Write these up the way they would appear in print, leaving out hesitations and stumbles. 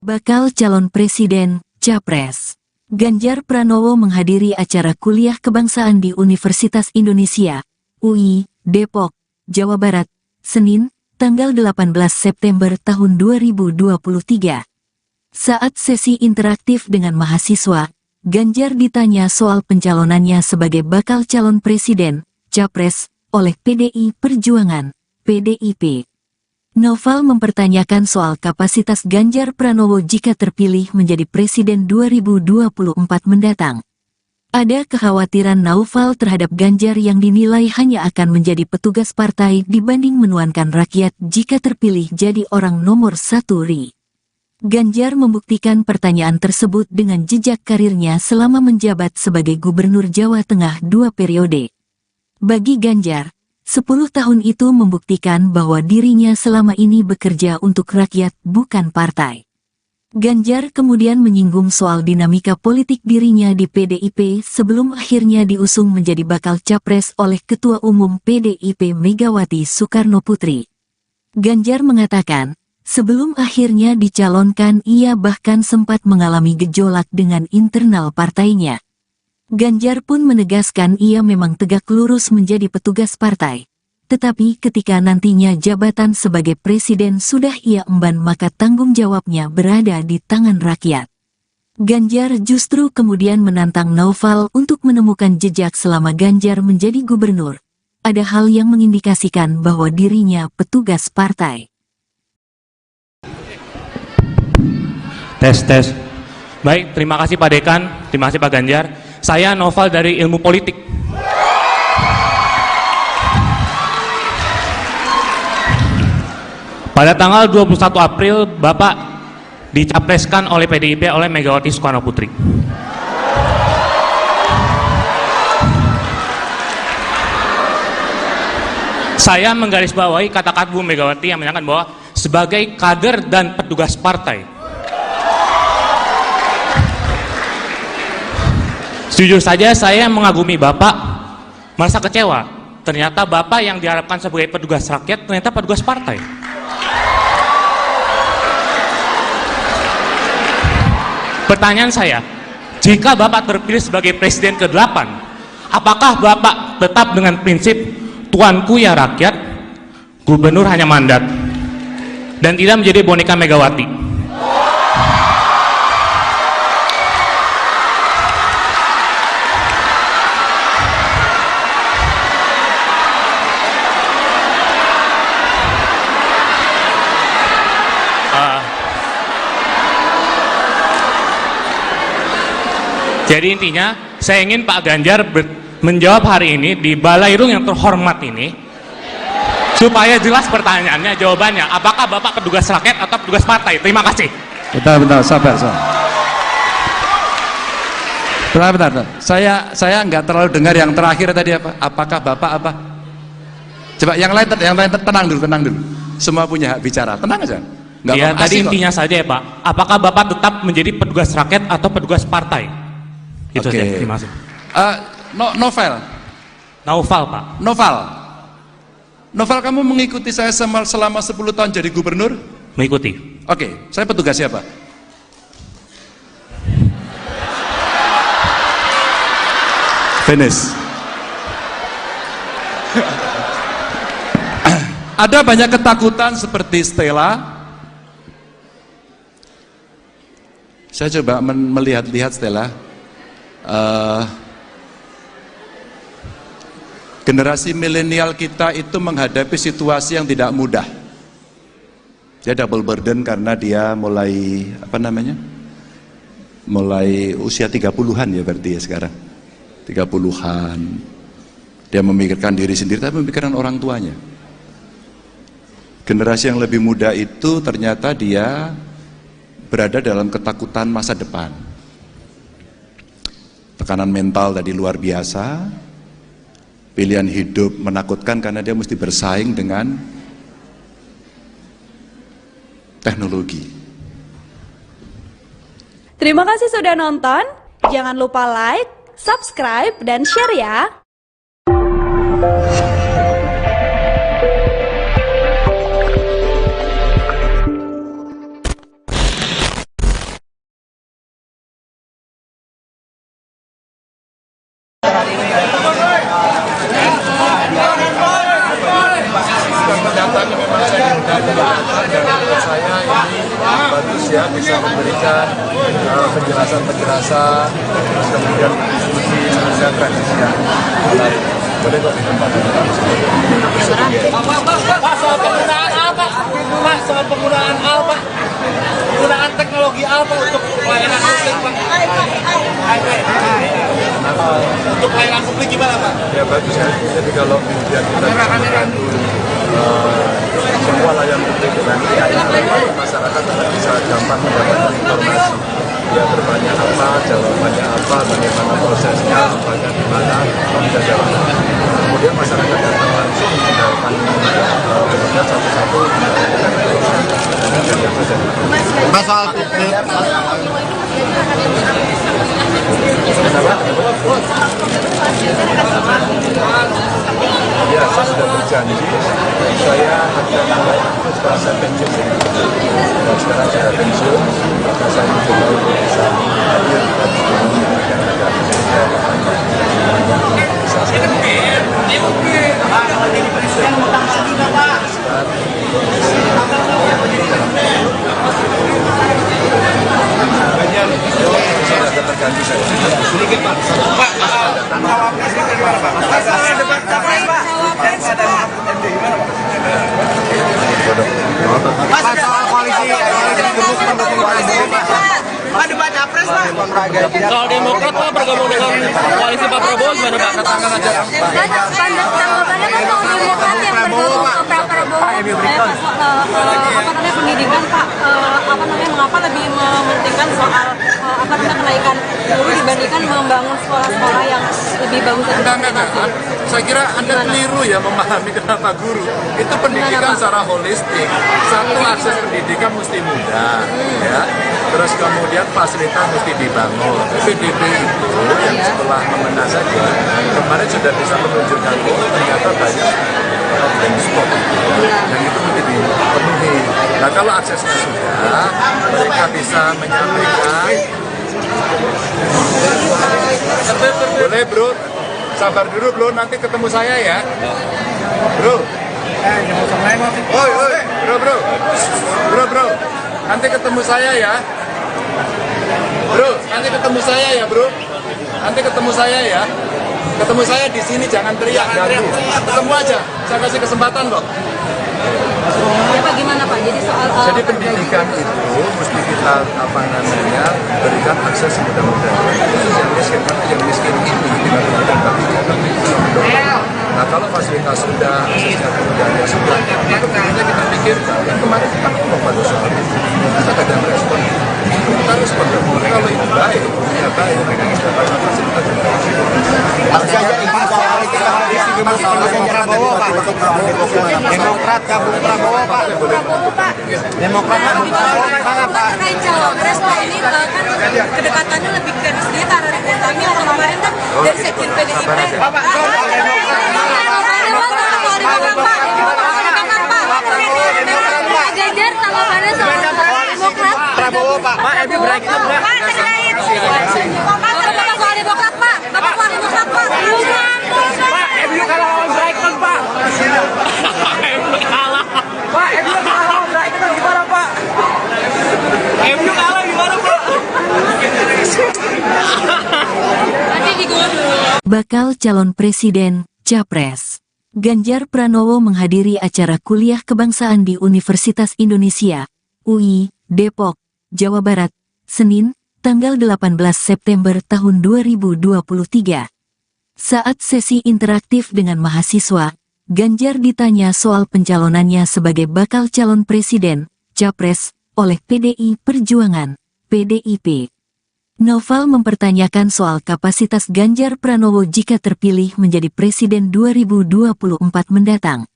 Bakal calon presiden, Capres. Ganjar Pranowo menghadiri acara kuliah kebangsaan di Universitas Indonesia, UI, Depok, Jawa Barat, Senin, tanggal 18 September tahun 2023. Saat sesi interaktif dengan mahasiswa, Ganjar ditanya soal pencalonannya sebagai bakal calon presiden, Capres, oleh PDI Perjuangan, PDIP. Noval mempertanyakan soal kapasitas Ganjar Pranowo jika terpilih menjadi presiden 2024 mendatang. Ada kekhawatiran Noval terhadap Ganjar yang dinilai hanya akan menjadi petugas partai dibanding menuankan rakyat jika terpilih jadi orang nomor satu RI. Ganjar membuktikan pertanyaan tersebut dengan jejak karirnya selama menjabat sebagai Gubernur Jawa Tengah 2 periode. Bagi Ganjar, 10 tahun itu membuktikan bahwa dirinya selama ini bekerja untuk rakyat, bukan partai. Ganjar kemudian menyinggung soal dinamika politik dirinya di PDIP sebelum akhirnya diusung menjadi bakal capres oleh Ketua Umum PDIP Megawati Soekarnoputri. Ganjar mengatakan, sebelum akhirnya dicalonkan ia bahkan sempat mengalami gejolak dengan internal partainya. Ganjar pun menegaskan ia memang tegak lurus menjadi petugas partai. Tetapi ketika nantinya jabatan sebagai presiden sudah ia emban maka tanggung jawabnya berada di tangan rakyat. Ganjar justru kemudian menantang Noval untuk menemukan jejak selama Ganjar menjadi gubernur. Ada hal yang mengindikasikan bahwa dirinya petugas partai. Tes. Baik, terima kasih Pak Dekan, terima kasih Pak Ganjar. Saya Noval dari Ilmu Politik. Pada tanggal 21 April, Bapak dicapreskan oleh PDIP oleh Megawati Soekarnoputri. Saya menggarisbawahi kata-kata Bu Megawati yang menyatakan bahwa sebagai kader dan petugas partai, jujur saja saya mengagumi Bapak, merasa kecewa. Ternyata Bapak yang diharapkan sebagai petugas rakyat, ternyata petugas partai. Pertanyaan saya, jika Bapak terpilih sebagai presiden ke-8, apakah Bapak tetap dengan prinsip tuanku ya rakyat, gubernur hanya mandat, dan tidak menjadi boneka Megawati? Jadi intinya, saya ingin Pak Ganjar menjawab hari ini di Balairung yang terhormat ini, supaya jelas pertanyaannya, jawabannya, apakah Bapak petugas rakyat atau petugas partai? Terima kasih. Bentar, sabar. Bentar. Saya nggak terlalu dengar yang terakhir tadi apa? Apakah Bapak apa? Coba yang lain tenang dulu. Semua punya hak bicara, tenang aja. Ya, tadi intinya saja ya Pak, apakah Bapak tetap menjadi petugas rakyat atau petugas partai? Itu saja, terima kasih. Noval, Pak. Noval, kamu mengikuti saya selama 10 tahun jadi gubernur? Mengikuti. Oke, saya petugas siapa? Finish. Ada banyak ketakutan seperti Stella. Saya coba melihat Stella. Generasi milenial kita itu menghadapi situasi yang tidak mudah. Dia double burden karena dia mulai usia 30-an ya berarti ya sekarang. 30-an. Dia memikirkan diri sendiri tapi memikirkan orang tuanya. Generasi yang lebih muda itu ternyata dia berada dalam ketakutan masa depan. Tekanan mental tadi luar biasa, pilihan hidup menakutkan karena dia mesti bersaing dengan teknologi. Terima kasih sudah nonton, jangan lupa like, subscribe, dan share ya! kesempatannya memang saya mudah-mudahan dan menurut saya ini bagus ya, bisa memberikan penjelasan-penjelasan, kemudian diskusi tentang tradisi yang menarik. Boleh kok ditempatkan. Pak, soal penggunaan apa? Pak, soal penggunaan apa? Penggunaan teknologi apa untuk pelayanan publik, Pak? Untuk pelayanan publik gimana, Pak? Ya bagus ya, jadi kalau kemudian kita bisa membantu semua layanan publik dengan masyarakat bisa gampang mendapatkan informasi. Ya bertanya apa, jawabannya apa, bagaimana prosesnya, lembaga di mana, bisa jawab. Kemudian masyarakat datang langsung menjawabkan kemudian satu-satu Mas, soal ya, saya sudah berjanji saya akan mulai aktif setelah saya pensiun. Dan sekarang sudah pensiun, maka saya mencoba untuk bisa hadir dan agak bisa saya terganti saya. sedikit, Pak. Pak, Pak, soal koalisi Pak, debat capres Pak. kalau Demokrat Pak bergabung dengan koalisi Pak Prabowo gimana Pak? Katakan aja. Tanggapannya kan kalau Demokrat yang bergabung ke Pak Prabowo, pendidikan Pak, mengapa lebih mementingkan soal kenaikan guru dibandingkan membangun sekolah-sekolah yang lebih bagus dan Enggak. Saya kira Anda keliru ya memahami kenapa guru. Itu pendidikan secara holistik. Satu, akses pendidikan mesti mudah, ya. Terus kemudian fasilitas mesti dibangun. PDB itu yang setelah memenang saja, kemarin sudah bisa menunjukkan ternyata banyak blind spot. Yang itu mesti dipenuhi. Nah kalau aksesnya sudah, mereka bisa menyampaikan. Boleh bro, sabar dulu bro, nanti ketemu saya ya. Bro. Oi, bro. Nanti ketemu saya ya. Bro, nanti ketemu saya ya, bro. Nanti ketemu saya ya. Ketemu saya di sini, jangan teriak, ganggu. Ketemu aja, saya kasih kesempatan kok. Ya Pak, gimana Pak? Jadi soal Jadi pendidikan itu mesti kita berikan akses semudah-mudahnya. Yang miskin, karena yang miskin ini tidak berikan bagi kita. Nah kalau fasilitas sudah, aksesnya kemudiannya sudah, itu kemudian kita pikirkan. Yang kemarin kita ngomong pada soal itu, kita tidak merespon. Kita respon dong. Kalau itu baik, ya baik. Mereka sudah dapat fasilitas juga. Demokrat gabung Prabowo Pak. Demokrat gabung Prabowo gimana Pak? terkait cawapres Pak, ini kan kedekatannya lebih ke dia karena Ridwan Kamil kemarin kan dari sekjen PDIP. Pak Ganjar tanggapannya soal Demokrat Prabowo Pak. Pak, Pak terkait Bapak soal Demokrat Pak, Bapak soal Demokrat Pak. MU kalah lawan Brighton, Pak. MU kalah. Pak, MU kalah lawan Brighton gimana, Pak? MU kalah gimana, Pak? Nanti digulung dulu. Bakal calon presiden, Capres. Ganjar Pranowo menghadiri acara kuliah kebangsaan di Universitas Indonesia, UI, Depok, Jawa Barat, Senin, tanggal 18 September tahun 2023. Saat sesi interaktif dengan mahasiswa, Ganjar ditanya soal pencalonannya sebagai bakal calon presiden, Capres, oleh PDI Perjuangan, PDIP. Noval mempertanyakan soal kapasitas Ganjar Pranowo jika terpilih menjadi presiden 2024 mendatang.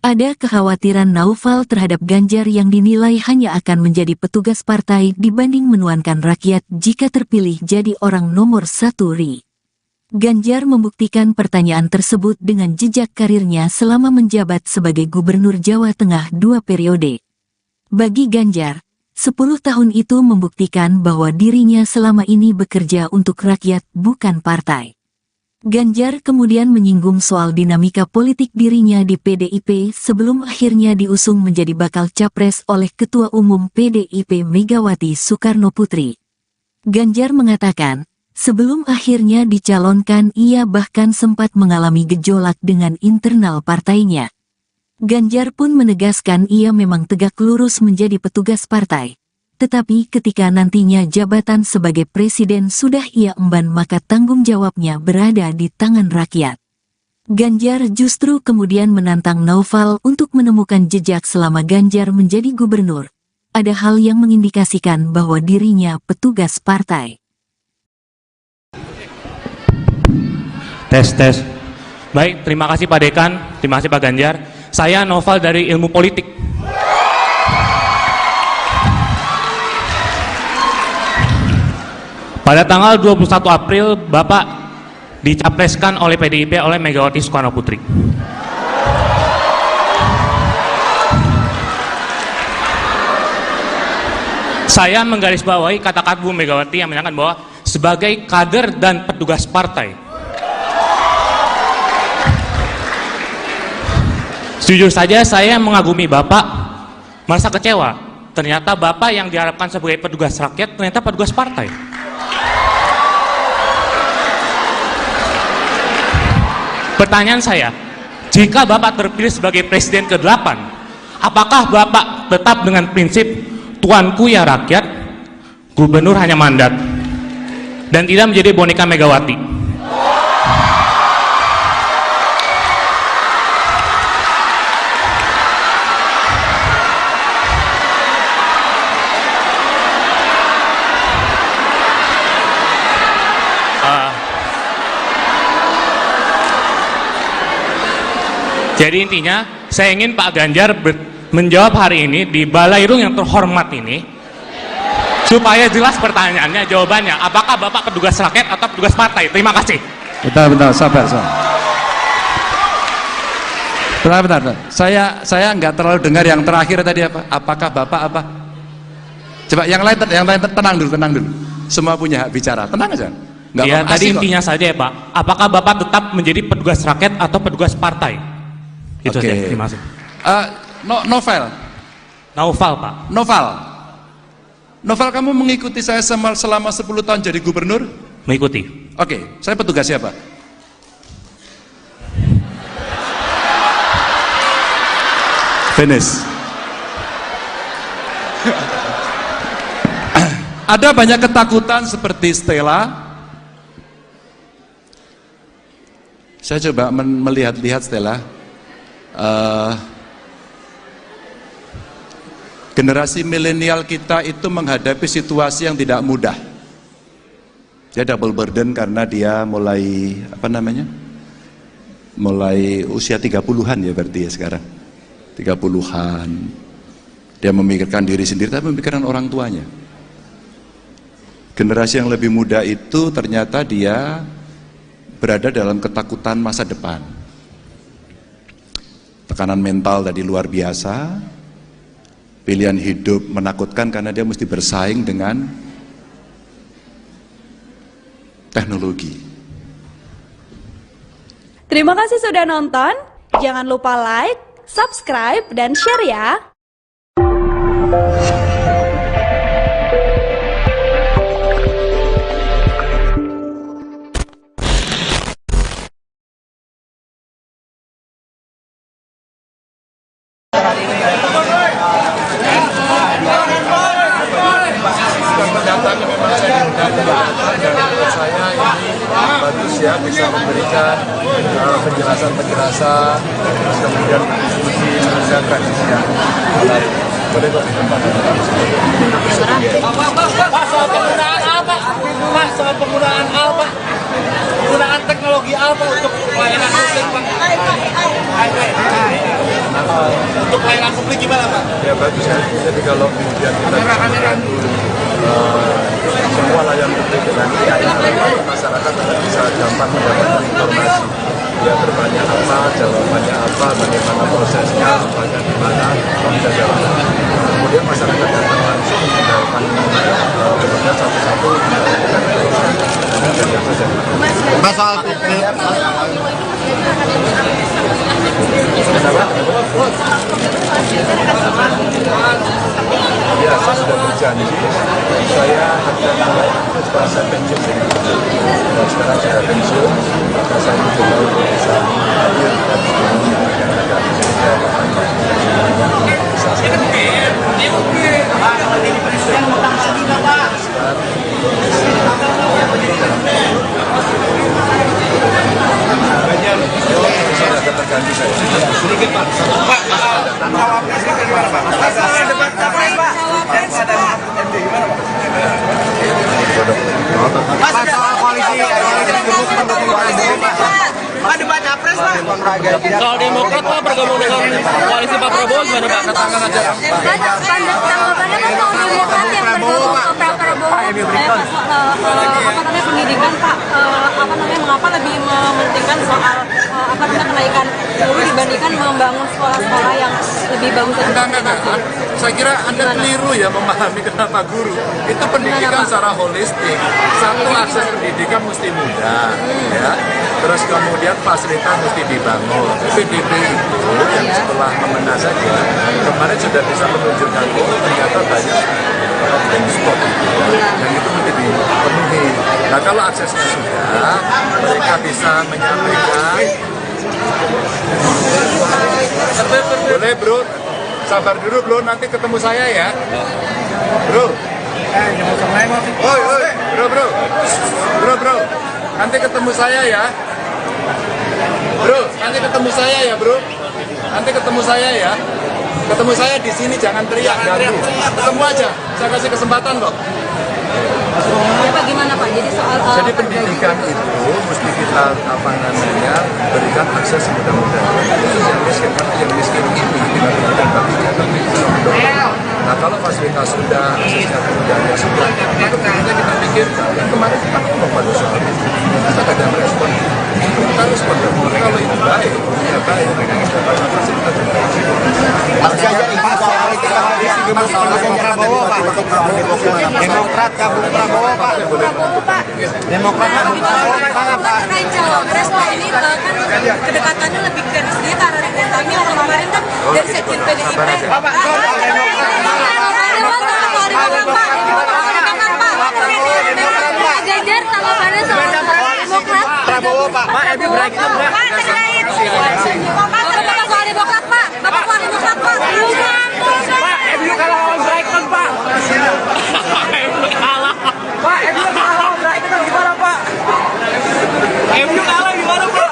Ada kekhawatiran Noval terhadap Ganjar yang dinilai hanya akan menjadi petugas partai dibanding menuankan rakyat jika terpilih jadi orang nomor satu RI. Ganjar membuktikan pertanyaan tersebut dengan jejak karirnya selama menjabat sebagai Gubernur Jawa Tengah 2 periode. Bagi Ganjar, 10 tahun itu membuktikan bahwa dirinya selama ini bekerja untuk rakyat bukan partai. Ganjar kemudian menyinggung soal dinamika politik dirinya di PDIP sebelum akhirnya diusung menjadi bakal capres oleh Ketua Umum PDIP Megawati Soekarnoputri. Ganjar mengatakan, sebelum akhirnya dicalonkan ia bahkan sempat mengalami gejolak dengan internal partainya. Ganjar pun menegaskan ia memang tegak lurus menjadi petugas partai. Tetapi ketika nantinya jabatan sebagai presiden sudah ia emban maka tanggung jawabnya berada di tangan rakyat. Ganjar justru kemudian menantang Naufal untuk menemukan jejak selama Ganjar menjadi gubernur. Ada hal yang mengindikasikan bahwa dirinya petugas partai. Tes. Baik, terima kasih Pak Dekan, terima kasih Pak Ganjar. Saya Naufal dari Ilmu Politik. Pada tanggal 21 April, Bapak dicapreskan oleh PDIP oleh Megawati Soekarnoputri. Saya menggarisbawahi kata-kata Bu Megawati yang menyatakan bahwa sebagai kader dan petugas partai, jujur saja saya mengagumi Bapak, merasa kecewa. Ternyata Bapak yang diharapkan sebagai petugas rakyat ternyata petugas partai. Pertanyaan saya, jika Bapak terpilih sebagai Presiden ke-8, apakah Bapak tetap dengan prinsip tuanku ya rakyat, gubernur hanya mandat, dan tidak menjadi boneka Megawati? Jadi intinya, saya ingin Pak Ganjar menjawab hari ini di Balairung yang terhormat ini, supaya jelas pertanyaannya, jawabannya, apakah Bapak petugas rakyat atau petugas partai? Terima kasih. Bentar, sabar. Bentar. Saya nggak terlalu dengar yang terakhir tadi apa? Apakah Bapak apa? Coba yang lain tenang dulu. Semua punya hak bicara, tenang aja. Ya, tadi intinya saja ya Pak. Apakah Bapak tetap menjadi petugas rakyat atau petugas partai? Itu Oke. aja, terima kasih. Naufal, Pak. Novel, kamu mengikuti saya selama 10 tahun jadi gubernur? Mengikuti. Oke, saya petugas siapa? Finish. Ada banyak ketakutan seperti Stella. Saya coba melihat Stella. Generasi milenial kita itu menghadapi situasi yang tidak mudah. Dia double burden karena dia mulai mulai usia 30-an ya berarti ya sekarang. 30-an. Dia memikirkan diri sendiri tapi memikirkan orang tuanya. Generasi yang lebih muda itu ternyata dia berada dalam ketakutan masa depan. Tekanan mental tadi luar biasa, pilihan hidup menakutkan karena dia mesti bersaing dengan teknologi. Terima kasih sudah nonton. Jangan lupa like, subscribe, dan share ya. Datangnya memang saya diundang dan menurut saya ini bagus ya, bisa memberikan penjelasan terus kemudian berdiskusi menegakkan isi yang menarik. Boleh kok ditempatkan. Pak, soal penggunaan apa? Pak, soal penggunaan apa? Penggunaan teknologi apa untuk pelayanan publik, Pak? Untuk pelayanan publik gimana, Pak? Ya bagus ya, jadi kalau kemudian kita semua layanan publik dengan masyarakat bisa gampang mendapatkan informasi. Ya bertanya apa, jawabannya apa, bagaimana prosesnya, tempatnya di mana, bisa jawab. Kemudian masyarakat datang langsung mendapatkan benar satu-satu. Pak soal Ya, saya sudah berjanji, saya akan mulai setelah saya pensiun. Dan sekarang sudah pensiun, maka saya mencoba untuk bisa hadir dan menyampaikan sedikit Pak. Pak soal koalisi Pak debat capres Pak. Soal Demokrat Pak bergabung dengan koalisi Pak Prabowo gimana Pak? Tanggapannya kan soal Demokrat yang bergabung ke Pak Prabowo, pendidikan Pak, mengapa lebih mementingkan soal kenaikan guru dibandingkan membangun sekolah-sekolah yang lebih bagus dan Enggak. Saya kira Anda keliru ya memahami kenapa guru. Itu pendidikan secara holistik. Satu, akses pendidikan mesti mudah, ya. Terus kemudian fasilitas mesti dibangun. PDB itu yang setelah memenang saja, kemarin sudah bisa menunjukkan ternyata banyak blank spot dan itu mesti dipenuhi. Nah kalau aksesnya sudah, mereka bisa menyampaikan. Boleh bro, sabar dulu bro, nanti ketemu saya ya bro. Bro, nanti ketemu saya ya bro, nanti ketemu saya ya bro, nanti ketemu saya ya, ketemu saya di sini, jangan teriak ganggu, ketemu aja, saya kasih kesempatan kok. Bagaimana Pak? Jadi soal Jadi pendidikan itu mesti kita berikan akses semudah-mudahnya. Yang miskin ini tidak diberikan baginya, tapi bisa mendorong. Nah kalau fasilitas sudah, aksesnya kemudahannya sudah, maka tentunya kita pikirkan. Yang kemarin kita ngomong pada soal itu, kita tidak ada respon. Kita respon dong. Kalau itu baik, ya baik, mereka mendapatkan fasilitas yang baik. Prabowo Pak. Demokrat gabung Prabowo Pak. Demokrat gabung Prabowo Pak. terkait cawapres Pak, ini kan kedekatannya lebih ke dia karena Ridwan Kamil kemarin kan dari sekjen PDIP. Ganjar tanggapannya soal Demokrat. Prabowo Pak. Pak, Ebi berakhir Pak. Bapak soal Demokrat Pak. Bapak soal Demokrat Pak. Pak, Ebi kalah lawan Brighton Pak. Ebi kalah. Pak, Ebi kalah lawan Brighton gimana Pak? Ebi kalah gimana Pak?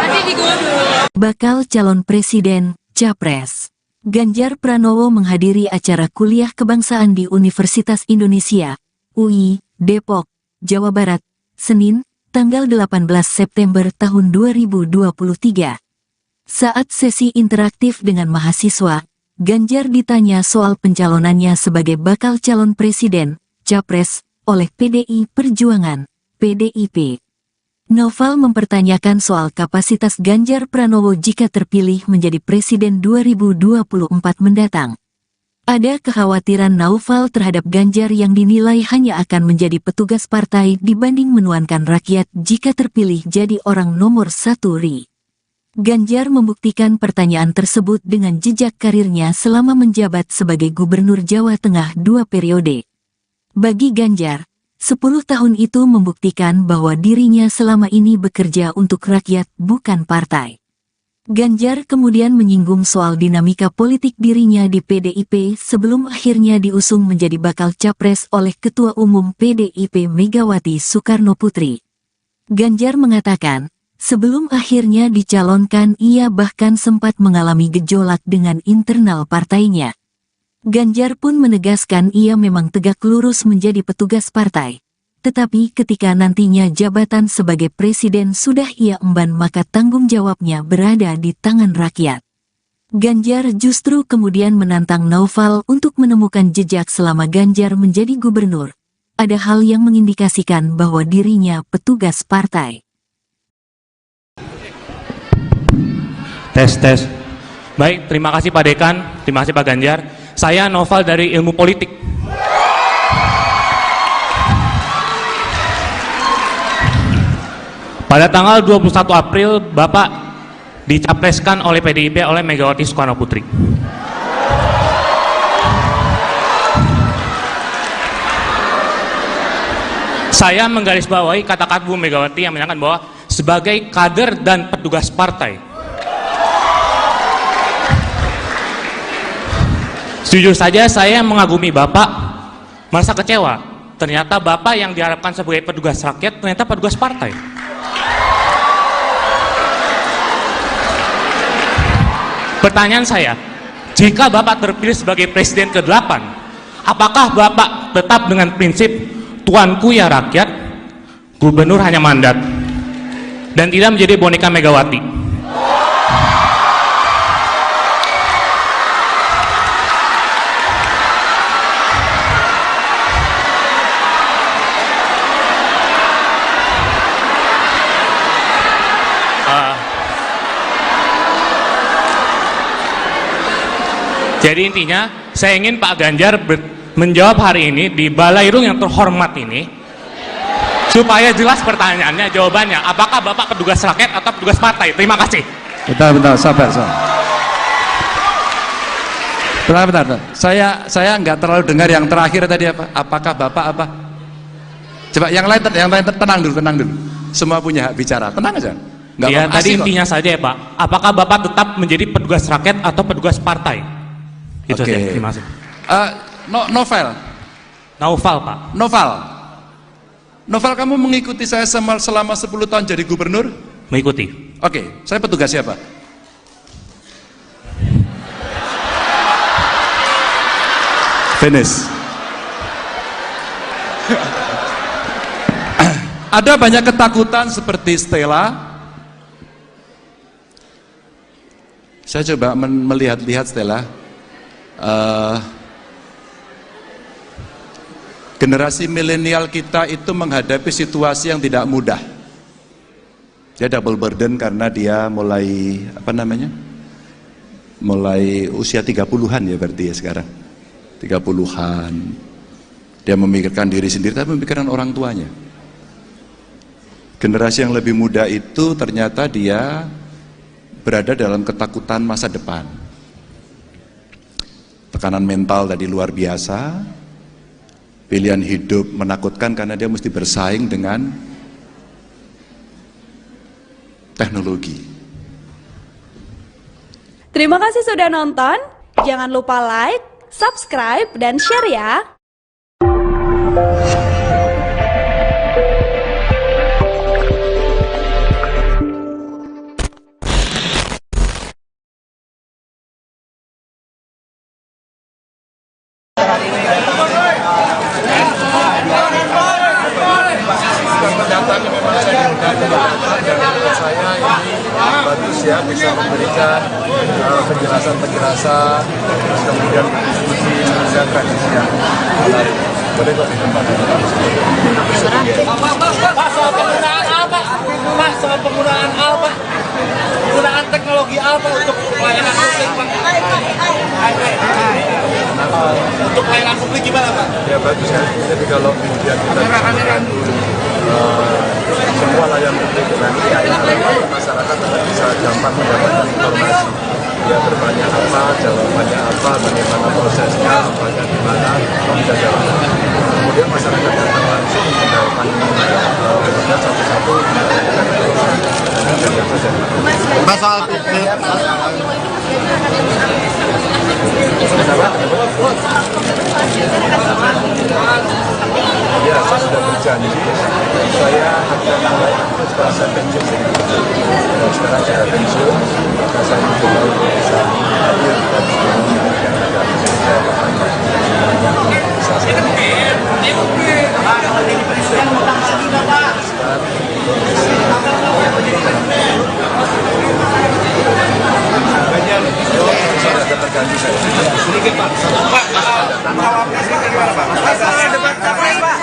Nanti digulung dulu. Bakal calon presiden, Capres. Ganjar Pranowo menghadiri acara kuliah kebangsaan di Universitas Indonesia, UI, Depok, Jawa Barat, Senin, tanggal 18 September tahun 2023. Saat sesi interaktif dengan mahasiswa, Ganjar ditanya soal pencalonannya sebagai bakal calon presiden, Capres, oleh PDI Perjuangan, PDIP. Noval mempertanyakan soal kapasitas Ganjar Pranowo jika terpilih menjadi presiden 2024 mendatang. Ada kekhawatiran Noval terhadap Ganjar yang dinilai hanya akan menjadi petugas partai dibanding menuankan rakyat jika terpilih jadi orang nomor satu RI. Ganjar membuktikan pertanyaan tersebut dengan jejak karirnya selama menjabat sebagai Gubernur Jawa Tengah 2 periode. Bagi Ganjar, 10 tahun itu membuktikan bahwa dirinya selama ini bekerja untuk rakyat, bukan partai. Ganjar kemudian menyinggung soal dinamika politik dirinya di PDIP sebelum akhirnya diusung menjadi bakal capres oleh Ketua Umum PDIP Megawati Soekarnoputri. Ganjar mengatakan, sebelum akhirnya dicalonkan ia bahkan sempat mengalami gejolak dengan internal partainya. Ganjar pun menegaskan ia memang tegak lurus menjadi petugas partai. Tetapi ketika nantinya jabatan sebagai presiden sudah ia emban maka tanggung jawabnya berada di tangan rakyat. Ganjar justru kemudian menantang Noval untuk menemukan jejak selama Ganjar menjadi gubernur. Ada hal yang mengindikasikan bahwa dirinya petugas partai. Tes. Baik, terima kasih Pak Dekan, terima kasih Pak Ganjar. Saya Noval dari Ilmu Politik. Pada tanggal 21 April, Bapak dicapreskan oleh PDIP oleh Megawati Soekarno Putri. Saya menggarisbawahi kata-kata Bu Megawati yang menyatakan bahwa sebagai kader dan petugas partai, jujur saja saya mengagumi Bapak, merasa kecewa. Ternyata Bapak yang diharapkan sebagai petugas rakyat ternyata petugas partai. Pertanyaan saya, jika Bapak terpilih sebagai Presiden ke-8, apakah Bapak tetap dengan prinsip tuanku ya rakyat, gubernur hanya mandat, dan tidak menjadi boneka Megawati? Jadi intinya, saya ingin Pak Ganjar menjawab hari ini di Balairung yang terhormat ini, supaya jelas pertanyaannya, jawabannya, apakah Bapak petugas rakyat atau petugas partai? Terima kasih. Bentar, sabar. Bentar. Saya nggak terlalu dengar yang terakhir tadi apa? Apakah Bapak apa? Coba yang lain tenang dulu. Semua punya hak bicara, tenang aja. Ya, tadi intinya saja ya Pak, apakah Bapak tetap menjadi petugas rakyat atau petugas partai? Itu Oke. saja, terima kasih. Novel, Pak. Novel, kamu mengikuti saya selama 10 tahun jadi gubernur? Mengikuti. Oke, saya petugas siapa? Finish. Ada banyak ketakutan seperti Stella. Saya coba melihat Stella. Generasi milenial kita itu menghadapi situasi yang tidak mudah. Dia double burden karena dia mulai mulai usia 30-an ya berarti ya sekarang. 30-an. Dia memikirkan diri sendiri tapi memikirkan orang tuanya. Generasi yang lebih muda itu ternyata dia berada dalam ketakutan masa depan. Tekanan mental tadi luar biasa, pilihan hidup menakutkan karena dia mesti bersaing dengan teknologi. Terima kasih sudah nonton. Jangan lupa like, subscribe, dan share ya. Kenyataannya memang saya diundang dan menurut saya ini bagus ya, bisa memberikan penjelasan-penjelasan, terus kemudian berdiskusi menunjukkan tradisi yang menarik. Boleh kok ditambah. Pak, soal penggunaan apa? Pak, soal penggunaan apa? Penggunaan teknologi apa untuk pelayanan publik, Pak? Untuk pelayanan publik gimana, Pak? Ya bagus ya, jadi kalau kemudian kita semua layanan publik dengan masyarakat bisa gampang mendapatkan informasi. Dia bertanya apa, jawabannya apa, bagaimana prosesnya, apakah gimana, bisa jawab. Kemudian masyarakat datang langsung mendapatkan kemudian satu-satu Mas soal ya, saya sudah berjanji saya akan mulai aktif setelah saya pensiun. Dan sekarang saya pensiun, maka saya mencoba untuk bisa hadir dan memberikan negara saya ada terganggu saya. Sedikit, Pak. Pak, cawapresnya gimana, Pak? Masalah debat capres, Pak.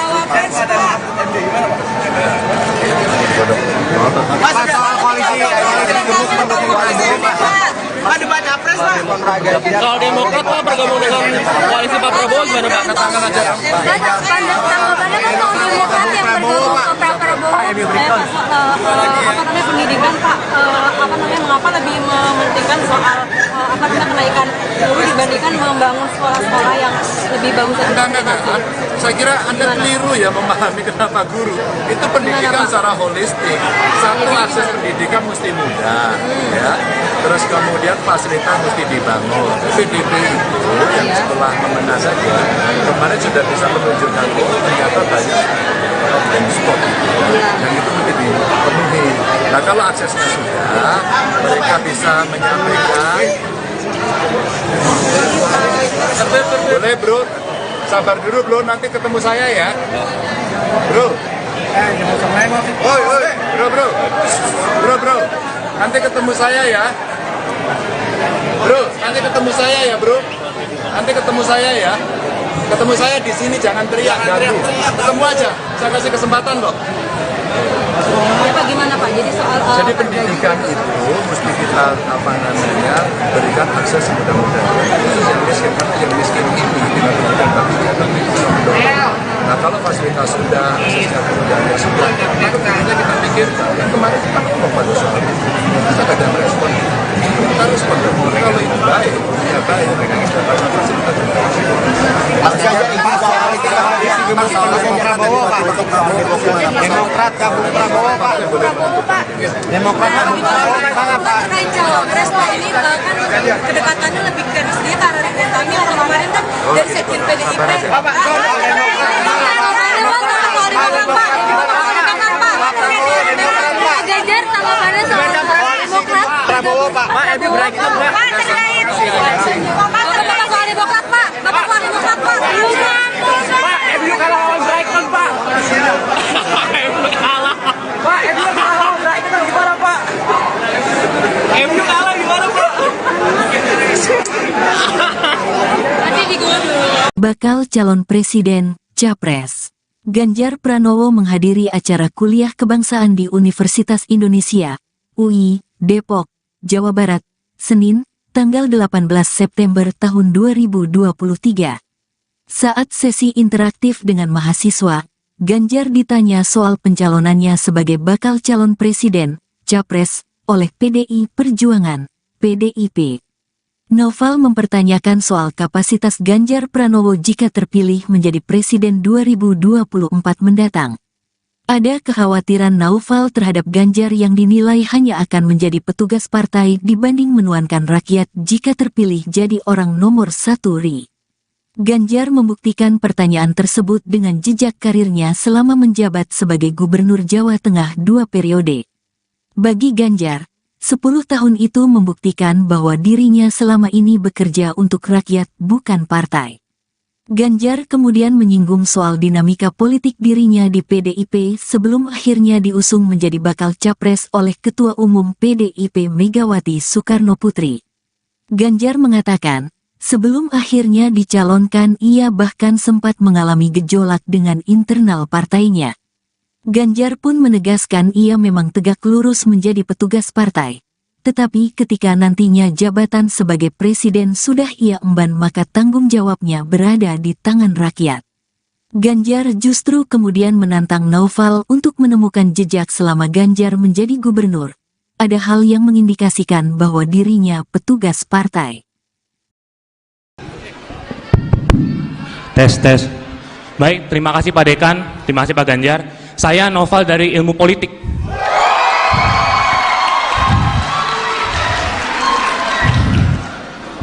Mas soal koalisi mendukung koalisi Pak debat capres Pak. Kalau Demokrat, Pak, bergabung dengan koalisi Pak Prabowo gimana, Pak? Tanggapannya kan kalau Demokrat yang bergabung ke Pak Prabowo. apa namanya pendidikan Pak, apa namanya mengapa lebih mementingkan soal apa namanya kenaikan guru dibandingkan membangun sekolah-sekolah yang lebih bagus dan Enggak. Saya kira Anda keliru ya memahami kenapa guru. Itu pendidikan secara holistik. Satu, akses pendidikan mesti mudah, ya. Terus kemudian fasilitas mesti dibangun. PDP itu yang setelah memenang saja, kemarin sudah bisa menunjukkan ternyata banyak problem spot itu. Yang itu mesti dipenuhi. Nah kalau aksesnya sudah, mereka bisa menyampaikan. Boleh bro, sabar dulu bro, nanti ketemu saya ya. Bro. Bro. Nanti ketemu saya ya. Bro, nanti ketemu saya ya, bro. Nanti ketemu saya ya. Ketemu saya di sini, jangan teriak ganggu. Ketemu aja, saya kasih kesempatan kok. ya Pak, gimana Pak? Jadi soal Jadi pendidikan itu mesti kita berikan akses semudah-mudahnya. Khusus yang miskin, karena yang miskin ini kita berikan baginya, tapi itu belum. Nah kalau fasilitas sudah, aksesnya kemudahannya sudah, maka kemudian kita pikirkan. Yang kemarin kita ngomong pada soal itu, kita tidak ada respon. Kita respon dong. Kalau itu baik, ya baik. Mereka kita dapat fasilitas juga. Demokrat gabung Prabowo Pak. Demokrat gabung Prabowo gimana Pak? terkait cawapres Pak, ini kan kedekatannya lebih dari sini karena Ridwan Kamil kemarin kan dari sekjen PDIP. Pak Ganjar tanggapannya soal Demokrat. Prabowo Pak. Pak terkait Bapak soal Demokrat Pak. Bapak soal Demokrat Pak. Pak, MU kalah lawan Brighton, Pak. MU kalah. Pak, MU kalah lawan Brighton gimana, Pak? MU kalah gimana, Pak? Nanti digulung dulu. Bakal calon presiden, Capres. Ganjar Pranowo menghadiri acara kuliah kebangsaan di Universitas Indonesia, UI, Depok, Jawa Barat, Senin, tanggal 18 September tahun 2023. Saat sesi interaktif dengan mahasiswa, Ganjar ditanya soal pencalonannya sebagai bakal calon presiden, Capres, oleh PDI Perjuangan, PDIP. Noval mempertanyakan soal kapasitas Ganjar Pranowo jika terpilih menjadi presiden 2024 mendatang. Ada kekhawatiran Noval terhadap Ganjar yang dinilai hanya akan menjadi petugas partai dibanding menuankan rakyat jika terpilih jadi orang nomor satu RI. Ganjar membuktikan pertanyaan tersebut dengan jejak karirnya selama menjabat sebagai Gubernur Jawa Tengah 2 periode. Bagi Ganjar, 10 tahun itu membuktikan bahwa dirinya selama ini bekerja untuk rakyat, bukan partai. Ganjar kemudian menyinggung soal dinamika politik dirinya di PDIP sebelum akhirnya diusung menjadi bakal capres oleh Ketua Umum PDIP Megawati Soekarnoputri. Ganjar mengatakan, sebelum akhirnya dicalonkan ia bahkan sempat mengalami gejolak dengan internal partainya. Ganjar pun menegaskan ia memang tegak lurus menjadi petugas partai. Tetapi ketika nantinya jabatan sebagai presiden sudah ia emban maka tanggung jawabnya berada di tangan rakyat. Ganjar justru kemudian menantang Noval untuk menemukan jejak selama Ganjar menjadi gubernur. Ada hal yang mengindikasikan bahwa dirinya petugas partai. Tes. Baik, terima kasih Pak Dekan, terima kasih Pak Ganjar. Saya Noval dari Ilmu Politik.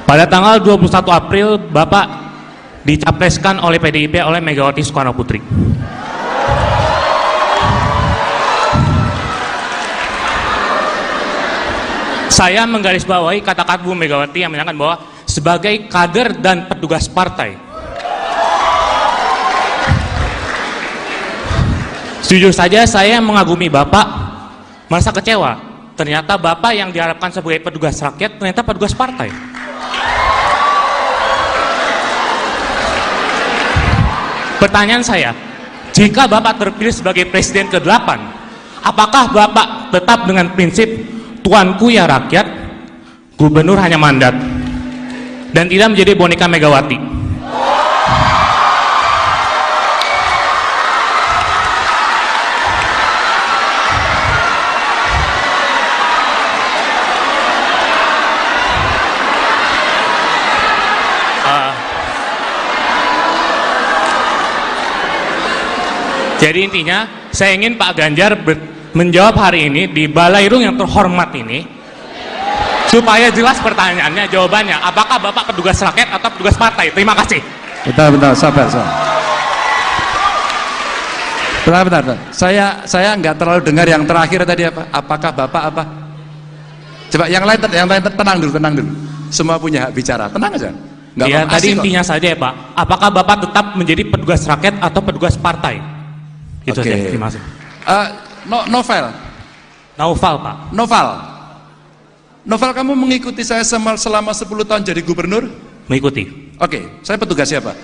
Pada tanggal 21 April, Bapak dicapreskan oleh PDIP oleh Megawati Soekarnoputri. Saya menggarisbawahi kata-kata Bu Megawati yang menyatakan bahwa sebagai kader dan petugas partai, jujur saja saya mengagumi Bapak, merasa kecewa. Ternyata Bapak yang diharapkan sebagai petugas rakyat, ternyata petugas partai. Pertanyaan saya, jika Bapak terpilih sebagai presiden ke-8, apakah Bapak tetap dengan prinsip tuanku ya rakyat, gubernur hanya mandat, dan tidak menjadi boneka Megawati? Jadi intinya, saya ingin Pak Ganjar menjawab hari ini di Balairung yang terhormat ini, supaya jelas pertanyaannya, jawabannya. Apakah Bapak petugas rakyat atau petugas partai? Terima kasih. Bentar, sabar. Bentar. Saya nggak terlalu dengar yang terakhir tadi apa? Apakah Bapak apa? Coba yang lain tenang dulu. Semua punya hak bicara. Tenang aja. Nggak Ya, tadi kok. intinya saja ya Pak. Apakah Bapak tetap menjadi petugas rakyat atau petugas partai? Itu Oke. aja. Terima kasih. Novel, Pak. Novel, kamu mengikuti saya selama 10 tahun jadi gubernur? Mengikuti. Oke, saya petugas siapa?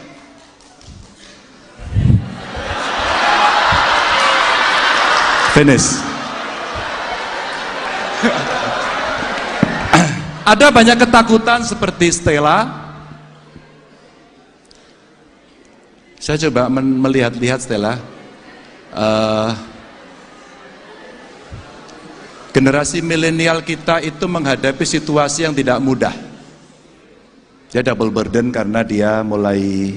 Finish. Ada banyak ketakutan seperti Stella. Saya coba melihat Stella. Generasi milenial kita itu menghadapi situasi yang tidak mudah. Dia double burden karena dia mulai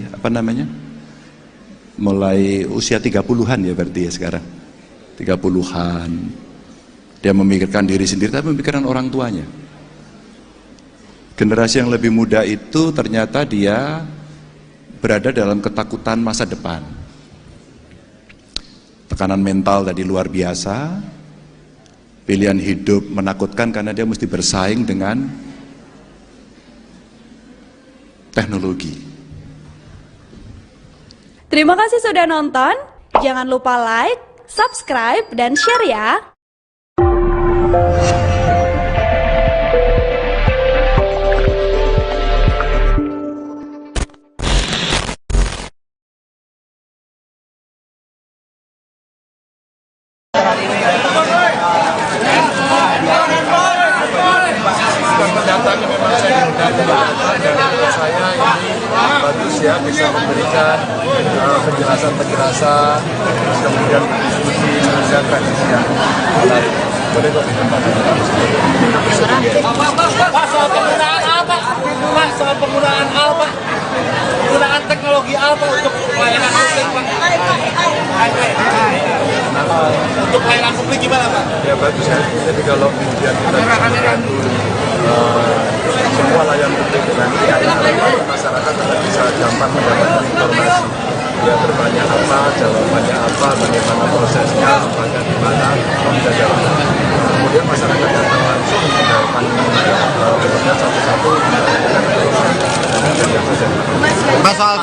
mulai usia 30-an ya berarti ya sekarang. 30-an. Dia memikirkan diri sendiri tapi memikirkan orang tuanya. Generasi yang lebih muda itu ternyata dia berada dalam ketakutan masa depan. Tekanan mental tadi luar biasa. Pilihan hidup menakutkan karena dia mesti bersaing dengan teknologi. Terima kasih sudah nonton. Jangan lupa like, subscribe, dan share ya. Datangnya memang saya diundang dan menurut saya ini bagus ya, bisa memberikan penjelasan, terus kemudian berdiskusi menunjukkan tradisi yang menarik. Boleh kok ditempatkan. Pak, soal penggunaan apa? Pak, soal penggunaan apa? Penggunaan teknologi apa untuk pelayanan publik, Pak? Untuk pelayanan publik gimana, Pak? Ya bagus ya, jadi kalau kemudian kita membantu semua layanan publik dengan masyarakat akan bisa gampang mendapatkan informasi. Ya bertanya apa, jawabannya apa, bagaimana prosesnya, apakah di mana, bisa jawab. Kemudian masyarakat datang langsung mendapat bentuknya satu-satu. Masalah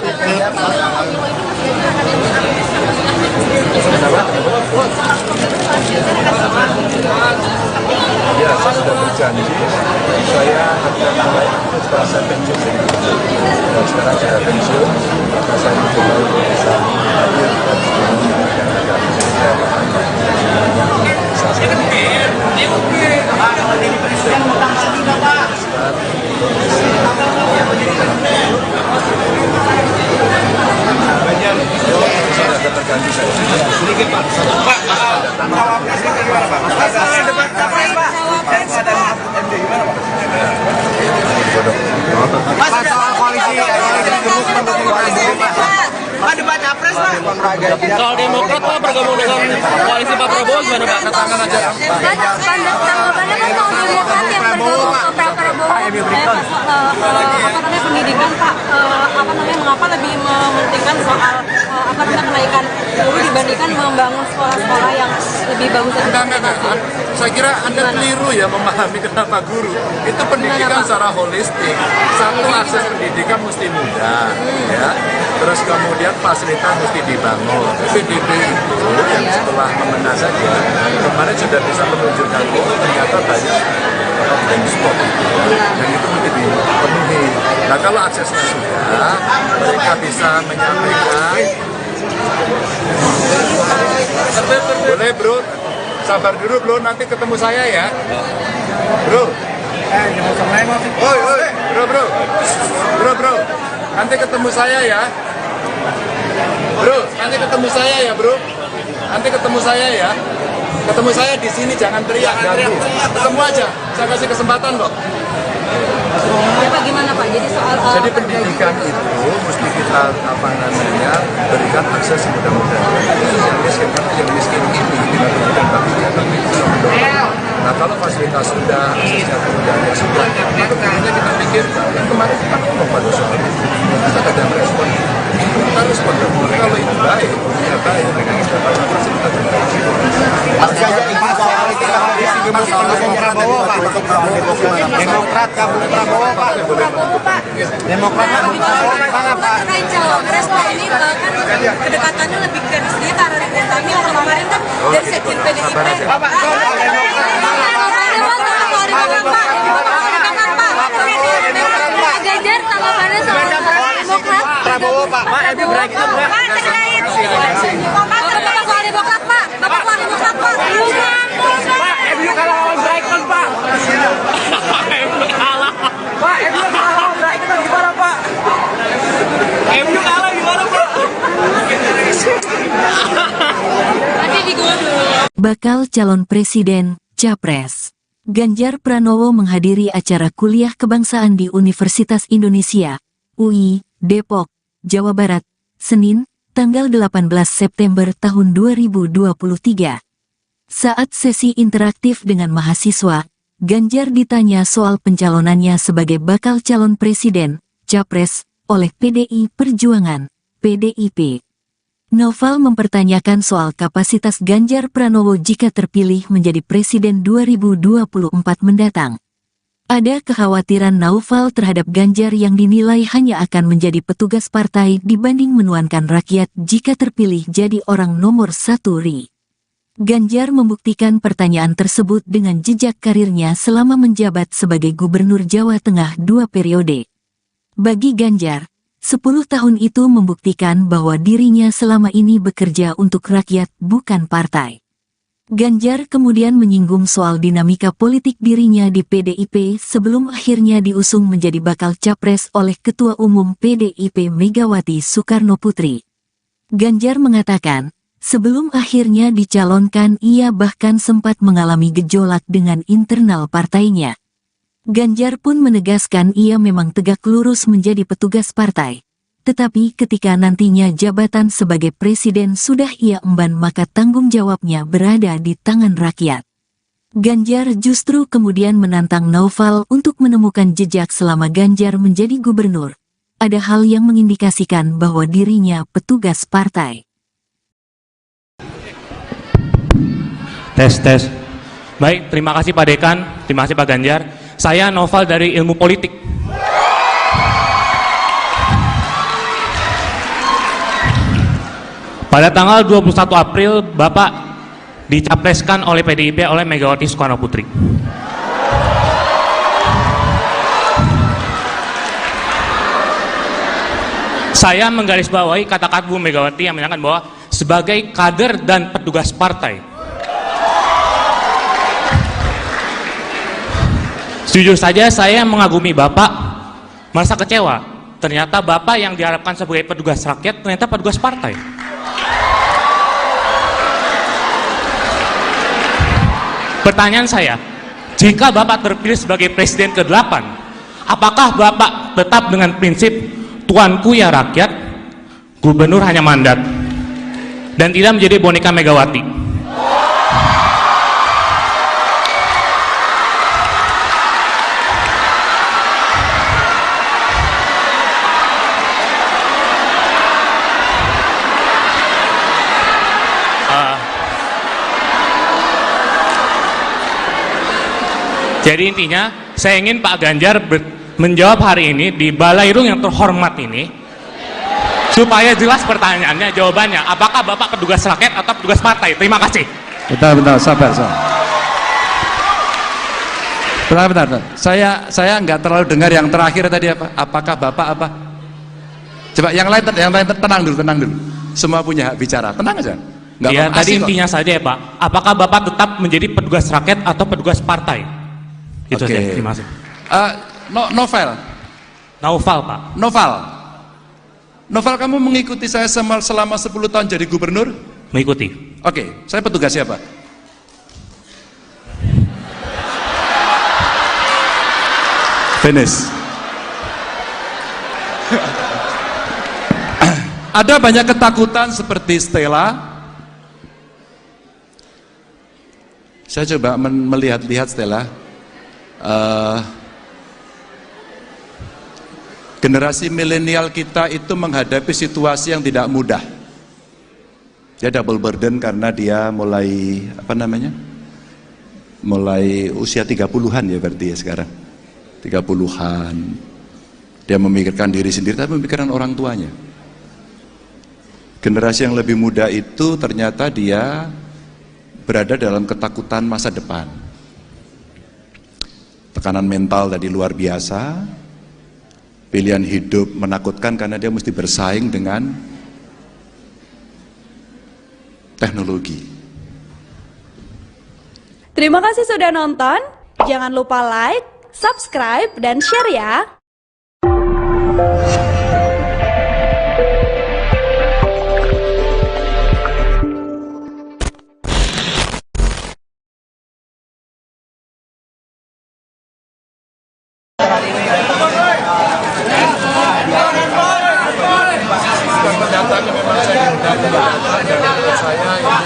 Ya, saya sudah berjanji, saya akan mulai setelah saya pensiun. Dan sekarang sudah pensiun, maka saya mencoba untuk bisa hadir dan menyampaikan agar saya terganti saya. Sedikit Pak. Soal Demokrat, Pak, bergabung dengan koalisi Pak Prabowo gimana, Pak? Tangan aja. Tanggapannya kan kalau Demokrat yang bergabung ke Pak Prabowo, pendidikan, Pak, mengapa lebih mementingkan soal kenaikan guru dibandingkan membangun sekolah-sekolah yang lebih bagus? Enggak. Saya kira Anda keliru ya memahami kenapa guru. Itu pendidikan secara holistik. Satu, akses pendidikan mesti mudah, ya. Terus kemudian fasilitas mesti dibangun. PDB itu yang setelah memenang saja, kemarin sudah bisa menunjukkan ternyata banyak blank spot dan itu mesti dipenuhi. Nah kalau aksesnya sudah, mereka bisa menyampaikan. Boleh bro, sabar dulu bro, nanti ketemu saya ya. Bro. Bro, nanti ketemu saya ya. Bro, nanti ketemu saya ya bro. Nanti ketemu saya ya. Ketemu saya di sini, jangan teriak ganggu. Ketemu aja, saya kasih kesempatan kok. Bagaimana Pak? Jadi soal Jadi pendidikan itu mesti kita apa namanya, berikan akses semudah-mudahnya. Yang miskin, karena yang miskin ini tidak kemudian baginya tapi bisa mendorong. Nah kalau fasilitas sudah, aksesnya kemudahannya sudah, maka tentunya kita pikirkan. Yang kemarin kita ngomong pada soal itu, kita ada respon. Kita respon dong. Kalau itu baik, punya baik, dengan mendapatkan fasilitas yang baik. Mas Ganjar ini soal pendukung Prabowo Pak, Demokrat gabung Prabowo Pak, Demokrat gabung Prabowo gimana Pak? Terkait cawapres Pak, ini kan kedekatannya lebih ke dia karena Ridwan Kamil kemarin kan dari sekjen PDIP. Pak Ganjar tanggapannya soal Demokrat Prabowo Pak, Pak terkait Bapak soal Demokrat Pak, Bapak soal Demokrat Pak. Pak, MU kalah lawan Brighton, Pak. MU kalah. Pak, MU kalah lawan Brighton gimana, Pak? MU kalah gimana, Pak? Nanti digulung dulu. Bakal calon presiden, Capres. Ganjar Pranowo menghadiri acara kuliah kebangsaan di Universitas Indonesia, UI, Depok, Jawa Barat, Senin, tanggal 18 September tahun 2023. Saat sesi interaktif dengan mahasiswa, Ganjar ditanya soal pencalonannya sebagai bakal calon presiden, Capres, oleh PDI Perjuangan, PDIP. Noval mempertanyakan soal kapasitas Ganjar Pranowo jika terpilih menjadi presiden 2024 mendatang. Ada kekhawatiran Noval terhadap Ganjar yang dinilai hanya akan menjadi petugas partai dibanding menuankan rakyat jika terpilih jadi orang nomor satu RI. Ganjar membuktikan pertanyaan tersebut dengan jejak karirnya selama menjabat sebagai Gubernur Jawa Tengah 2 periode. Bagi Ganjar, 10 tahun itu membuktikan bahwa dirinya selama ini bekerja untuk rakyat, bukan partai. Ganjar kemudian menyinggung soal dinamika politik dirinya di PDIP sebelum akhirnya diusung menjadi bakal capres oleh Ketua Umum PDIP Megawati Soekarnoputri. Ganjar mengatakan, sebelum akhirnya dicalonkan ia bahkan sempat mengalami gejolak dengan internal partainya. Ganjar pun menegaskan ia memang tegak lurus menjadi petugas partai. Tetapi ketika nantinya jabatan sebagai presiden sudah ia emban maka tanggung jawabnya berada di tangan rakyat. Ganjar justru kemudian menantang Noval untuk menemukan jejak selama Ganjar menjadi gubernur. Ada hal yang mengindikasikan bahwa dirinya petugas partai. Tes. Baik, terima kasih Pak Dekan, terima kasih Pak Ganjar. Saya Noval dari Ilmu Politik. Pada tanggal 21 April, Bapak dicapreskan oleh PDIP oleh Megawati Soekarnoputri. Saya menggarisbawahi kata-kata Bu Megawati yang menyatakan bahwa sebagai kader dan petugas partai, jujur saja saya mengagumi Bapak, merasa kecewa. Ternyata Bapak yang diharapkan sebagai petugas rakyat, ternyata petugas partai. Pertanyaan saya, jika Bapak terpilih sebagai presiden ke-8, apakah Bapak tetap dengan prinsip tuanku ya rakyat, gubernur hanya mandat, dan tidak menjadi boneka Megawati? Jadi intinya, saya ingin Pak Ganjar menjawab hari ini di Balairung yang terhormat ini, supaya jelas pertanyaannya, jawabannya, apakah Bapak petugas rakyat atau petugas partai? Terima kasih. Bentar, sabar. Bentar. Saya nggak terlalu dengar yang terakhir tadi apa? Apakah Bapak apa? Coba yang lain tenang dulu. Semua punya hak bicara, tenang aja. Ya, tadi intinya saja ya Pak, apakah Bapak tetap menjadi petugas rakyat atau petugas partai? Itu Oke. saja, terima kasih. Novel, Pak. Novel, kamu mengikuti saya selama 10 tahun jadi gubernur? Mengikuti. Oke, saya petugas siapa? Finish. Ada banyak ketakutan seperti Stella. Saya coba melihat-lihat Stella. Generasi milenial kita itu menghadapi situasi yang tidak mudah. Dia double burden karena dia mulai mulai usia 30-an ya berarti ya sekarang. 30-an. Dia memikirkan diri sendiri tapi memikirkan orang tuanya. Generasi yang lebih muda itu ternyata dia berada dalam ketakutan masa depan. Tekanan mental tadi luar biasa. Pilihan hidup menakutkan karena dia mesti bersaing dengan teknologi. Terima kasih sudah nonton. Jangan lupa like, subscribe, dan share ya. Nyatanya memang saya diundang dan menurut saya ini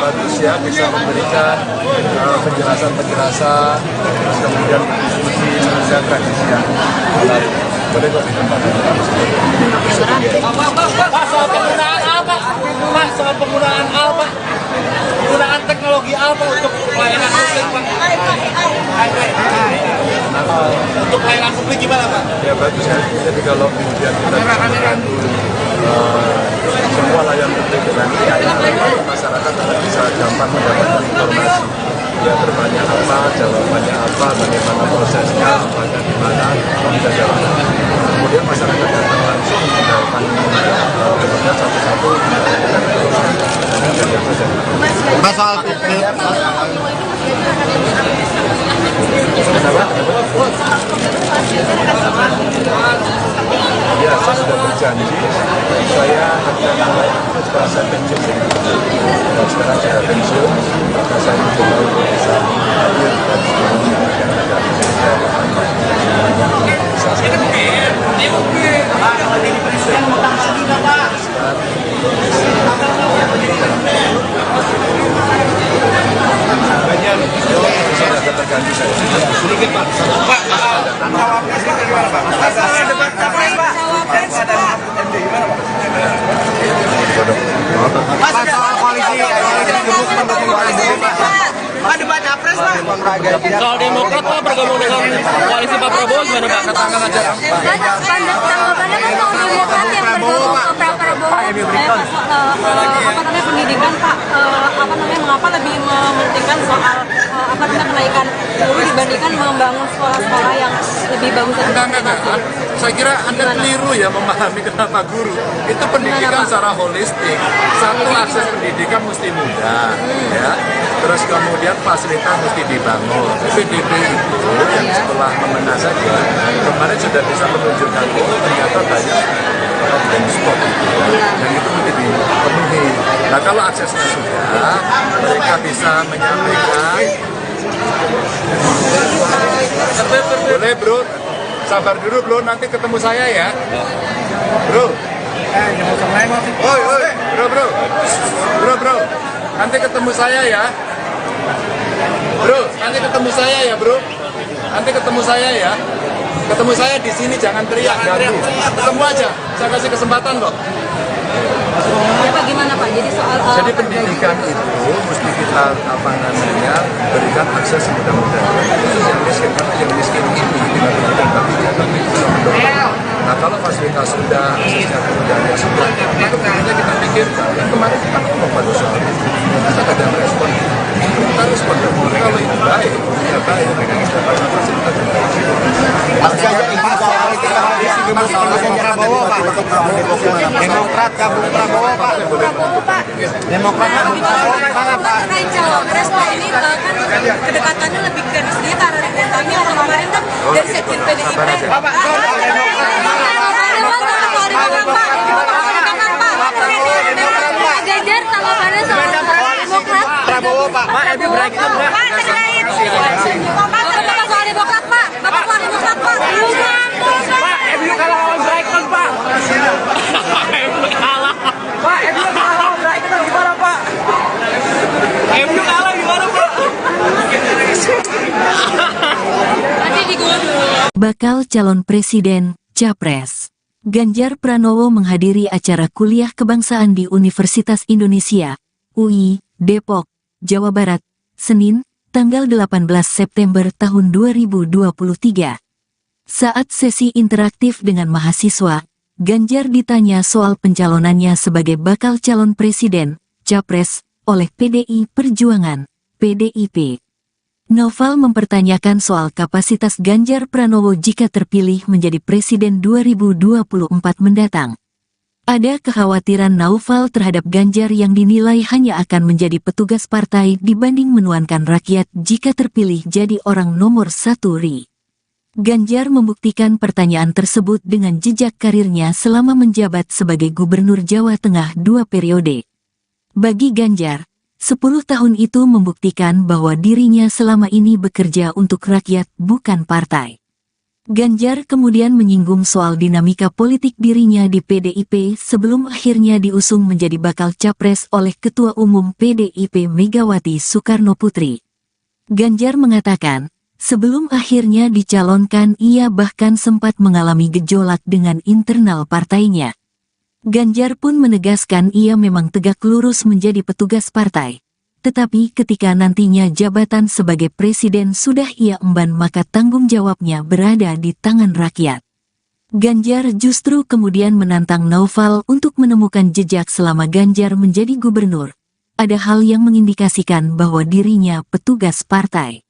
bagus ya bisa memberikan penjelasan-penjelasan terus kemudian diskusi menunjukkan tradisi yang menarik. Boleh kok ditambahkan. Pak, soal penggunaan apa? Pak, soal penggunaan apa? Penggunaan teknologi apa untuk pelayanan publik, Pak? Untuk pelayanan publik gimana, Pak? Ya bagus ya. Jadi kalau kemudian kita menggunakan semua layanan publik dengan masyarakat bisa gampang mendapatkan informasi. Ya bertanya apa, jawabannya apa, bagaimana prosesnya, apakah di mana, bisa jawab. Kemudian masyarakat datang langsung mendapatkan kemudian satu-satu Masalah ya, saya sudah berjanji saya akan mulai ikut proses pensiun dan sekarang sudah pensiun maka saya mencoba untuk bisa hadir dan menyampaikan agar terganti saya sedikit Pak. Pak, debat capres, Pak. Kalau Demokrat Pak bergabung dengan koalisi Pak Prabowo gimana, Pak? katakan aja. Tanggapannya kan kalau Demokrat yang bergabung ke Prabowo, pendidikan Pak, mengapa lebih mementingkan soal kenaikan guru dibandingkan membangun sekolah-sekolah yang lebih bagus? Enggak. Saya kira Anda keliru ya memahami kenapa guru. Itu pendidikan secara holistik. Satu, akses pendidikan mesti mudah, ya. Terus kemudian fasilitas mesti dibangun. PDB itu yang setelah mengenal saja, kemarin sudah bisa menunjukkan ternyata banyak blind spot itu. Dan itu mesti dipenuhi. Nah kalau aksesnya sudah, mereka bisa menyampaikan. Boleh bro, sabar dulu bro, nanti ketemu saya ya. Bro. Bro. Nanti ketemu saya ya. Bro, nanti ketemu saya ya, Bro. Nanti ketemu saya ya. Ketemu saya di sini, jangan teriak. Ketemu aja. Saya kasih kesempatan kok. Ya Pak, gimana Pak? Jadi soal Jadi pendidikan itu mesti kita berikan akses semudah-mudahnya. Yang miskin, karena yang miskin ini tidak berikan baginya, tapi bisa mendorong. Nah kalau fasilitas sudah, aksesnya kemudahannya sudah, maka kemudian kita pikirkan. Yang kemarin kita ngomong pada soal itu, kita ada respon. Kita respon dulu. Kalau itu baik, ya baik. Kita dapat fasilitas yang baik. Demokrat gabung Prabowo Pak. Demokrat gabung Prabowo gimana Pak? terkait cawapres Pak, ini kan kedekatannya lebih ke dia karena Ridwan Kamil kemarin kan dari sekjen PDIP. Bapak, Ganjar tanggapannya soal Demokrat. Prabowo Pak. Pak, Ebi berarti Pak, terkait Bapak soal Demokrat Pak. Bapak soal Demokrat Pak. Pak, MU kalah lawan Brighton, Pak. MU kalah. Bakal calon presiden, Capres. Ganjar Pranowo menghadiri acara kuliah kebangsaan di Universitas Indonesia, UI, Depok, Jawa Barat, Senin, tanggal 18 September tahun 2023. Saat sesi interaktif dengan mahasiswa, Ganjar ditanya soal pencalonannya sebagai bakal calon presiden, Capres, oleh PDI Perjuangan, PDIP. Noval mempertanyakan soal kapasitas Ganjar Pranowo jika terpilih menjadi presiden 2024 mendatang. Ada kekhawatiran Noval terhadap Ganjar yang dinilai hanya akan menjadi petugas partai dibanding menuankan rakyat jika terpilih jadi orang nomor satu RI. Ganjar membuktikan pertanyaan tersebut dengan jejak karirnya selama menjabat sebagai Gubernur Jawa Tengah 2 periode. Bagi Ganjar, 10 tahun itu membuktikan bahwa dirinya selama ini bekerja untuk rakyat, bukan partai. Ganjar kemudian menyinggung soal dinamika politik dirinya di PDIP sebelum akhirnya diusung menjadi bakal capres oleh Ketua Umum PDIP Megawati Soekarnoputri. Ganjar mengatakan, sebelum akhirnya dicalonkan ia bahkan sempat mengalami gejolak dengan internal partainya. Ganjar pun menegaskan ia memang tegak lurus menjadi petugas partai. Tetapi ketika nantinya jabatan sebagai presiden sudah ia emban maka tanggung jawabnya berada di tangan rakyat. Ganjar justru kemudian menantang Noval untuk menemukan jejak selama Ganjar menjadi gubernur. Ada hal yang mengindikasikan bahwa dirinya petugas partai.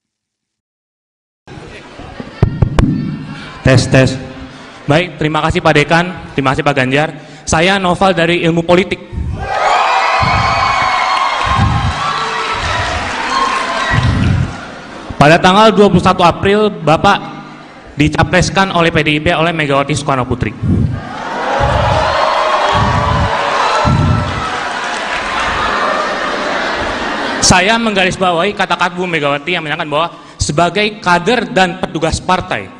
Tes. Baik, terima kasih Pak Dekan, terima kasih Pak Ganjar. Saya Noval dari Ilmu Politik. Pada tanggal 21 April, Bapak dicapreskan oleh PDIP oleh Megawati Soekarnoputri. Saya menggarisbawahi kata-kata Bu Megawati yang menyatakan bahwa sebagai kader dan petugas partai,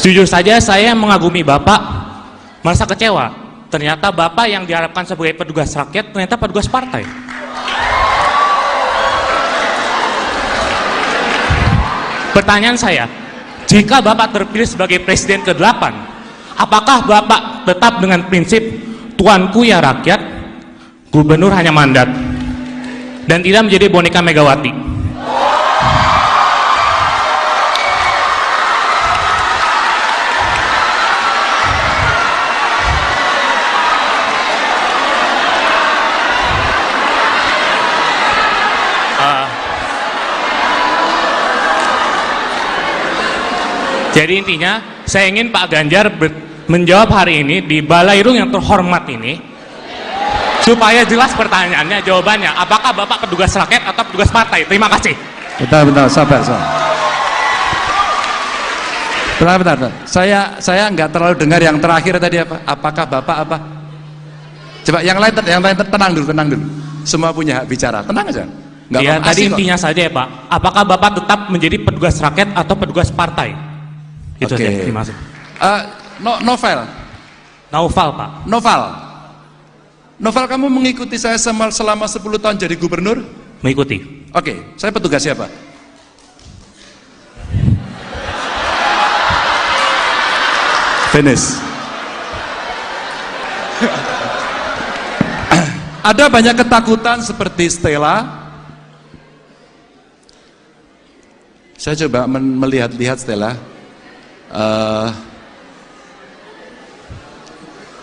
jujur saja saya mengagumi Bapak, merasa kecewa. Ternyata Bapak yang diharapkan sebagai petugas rakyat, ternyata petugas partai. Pertanyaan saya, jika Bapak terpilih sebagai presiden ke-8, apakah Bapak tetap dengan prinsip tuanku ya rakyat, gubernur hanya mandat, dan tidak menjadi boneka Megawati? Jadi intinya, saya ingin Pak Ganjar menjawab hari ini di Balairung yang terhormat ini, supaya jelas pertanyaannya, jawabannya, apakah Bapak petugas rakyat atau petugas partai? Terima kasih. Bentar, sabar. Bentar. Saya nggak terlalu dengar yang terakhir tadi apa? Apakah Bapak apa? Coba yang lain tenang dulu. Semua punya hak bicara, tenang aja. Nggak Ya, tadi kok. intinya saja ya Pak, apakah Bapak tetap menjadi petugas rakyat atau petugas partai? Itu Oke. saja, terima kasih. Novel, Pak. Novel, kamu mengikuti saya selama 10 tahun jadi gubernur? Mengikuti. Oke, saya petugas siapa? Finish. Ada banyak ketakutan seperti Stella. Saya coba melihat Stella.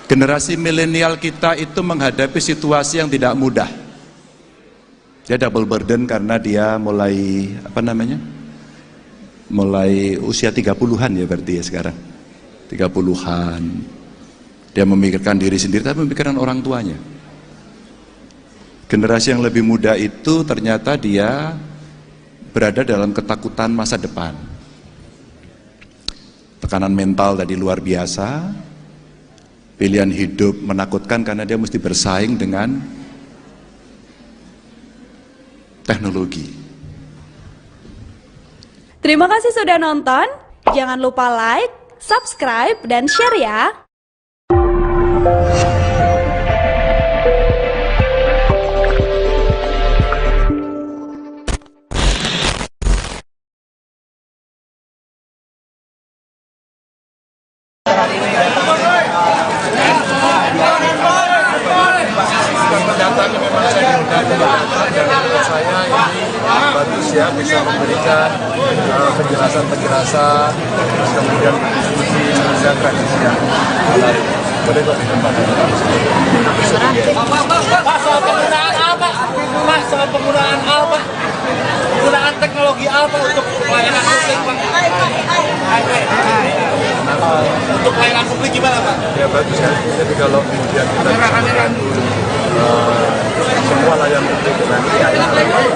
Generasi milenial kita itu menghadapi situasi yang tidak mudah. Dia double burden karena dia mulai mulai usia 30-an ya berarti ya sekarang. 30-an. Dia memikirkan diri sendiri tapi memikirkan orang tuanya. Generasi yang lebih muda itu ternyata dia berada dalam ketakutan masa depan. Tekanan mental tadi luar biasa, pilihan hidup menakutkan karena dia mesti bersaing dengan teknologi. Terima kasih sudah nonton. Jangan lupa like, subscribe, dan share ya. ya bisa memberikan penjelasan-penjelasan, terus kemudian berdiskusi menunjang tradisi yang menarik. Boleh kok di tempat ini. Pak, soal penggunaan apa? Pak, soal penggunaan apa? Penggunaan teknologi apa untuk pelayanan publik, Pak? Untuk pelayanan publik gimana, Pak? Ya bagus kan. Jadi kalau kemudian kita bisa membantu semua layanan publik dengan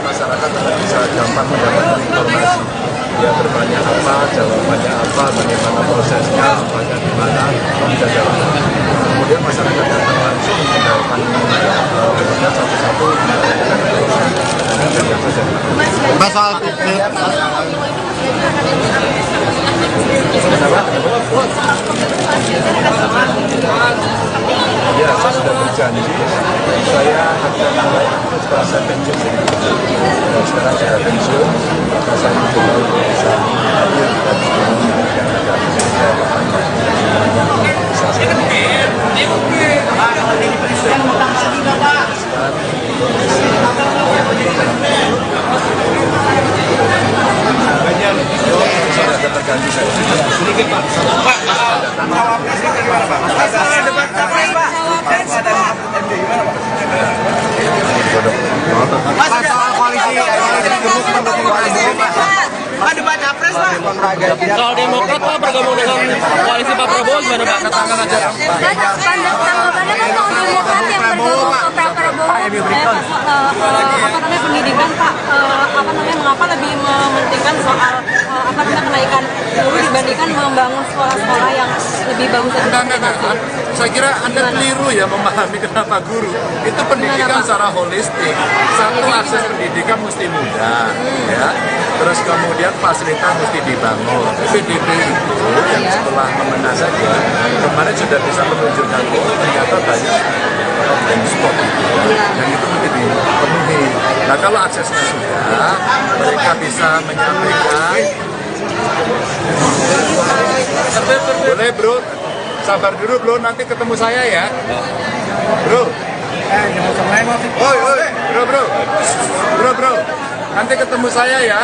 masyarakat bisa gampang mendapatkan informasi. Ya bertanya apa, jawabannya apa, bagaimana prosesnya, apanya di mana, bisa jawab. Kemudian masyarakat datang langsung mendapatkan kemudian satu-satu Mas soal ya, saya sudah berjanji saya akan mulai setelah saya pensiun. Dan sekarang saya pensiun, maka saya coba bisa hadir dan yang ada terganti saya. Sedikit, Pak. Pak, gimana, Pak? Debat capres, Pak. Mas soal koalisi gemuk mendukung koalisi Pak, debat capres, Pak. Soal Demokrat, Pak, bergabung dengan koalisi Pak Prabowo gimana, Pak? Katakan aja. Tanggapannya kan soal Demokrat yang bergabung ke Pak Prabowo, pendidikan, Pak, mengapa lebih mementingkan soal kenaikan guru dibandingkan membangun sekolah-sekolah yang lebih bagus dan Enggak. Saya kira Anda keliru ya memahami kenapa guru. Itu pendidikan secara holistik. Satu, akses pendidikan mesti mudah, ya. Terus kemudian fasilitas mesti dibangun. PDB itu yang setelah memenang saja, kemarin sudah bisa menunjukkan ternyata banyak problem spot. Yang itu mesti dipenuhi. Nah kalau aksesnya sudah, mereka bisa menyampaikan. Boleh bro, sabar dulu bro, nanti ketemu saya ya. Bro. Bro. Nanti ketemu saya ya.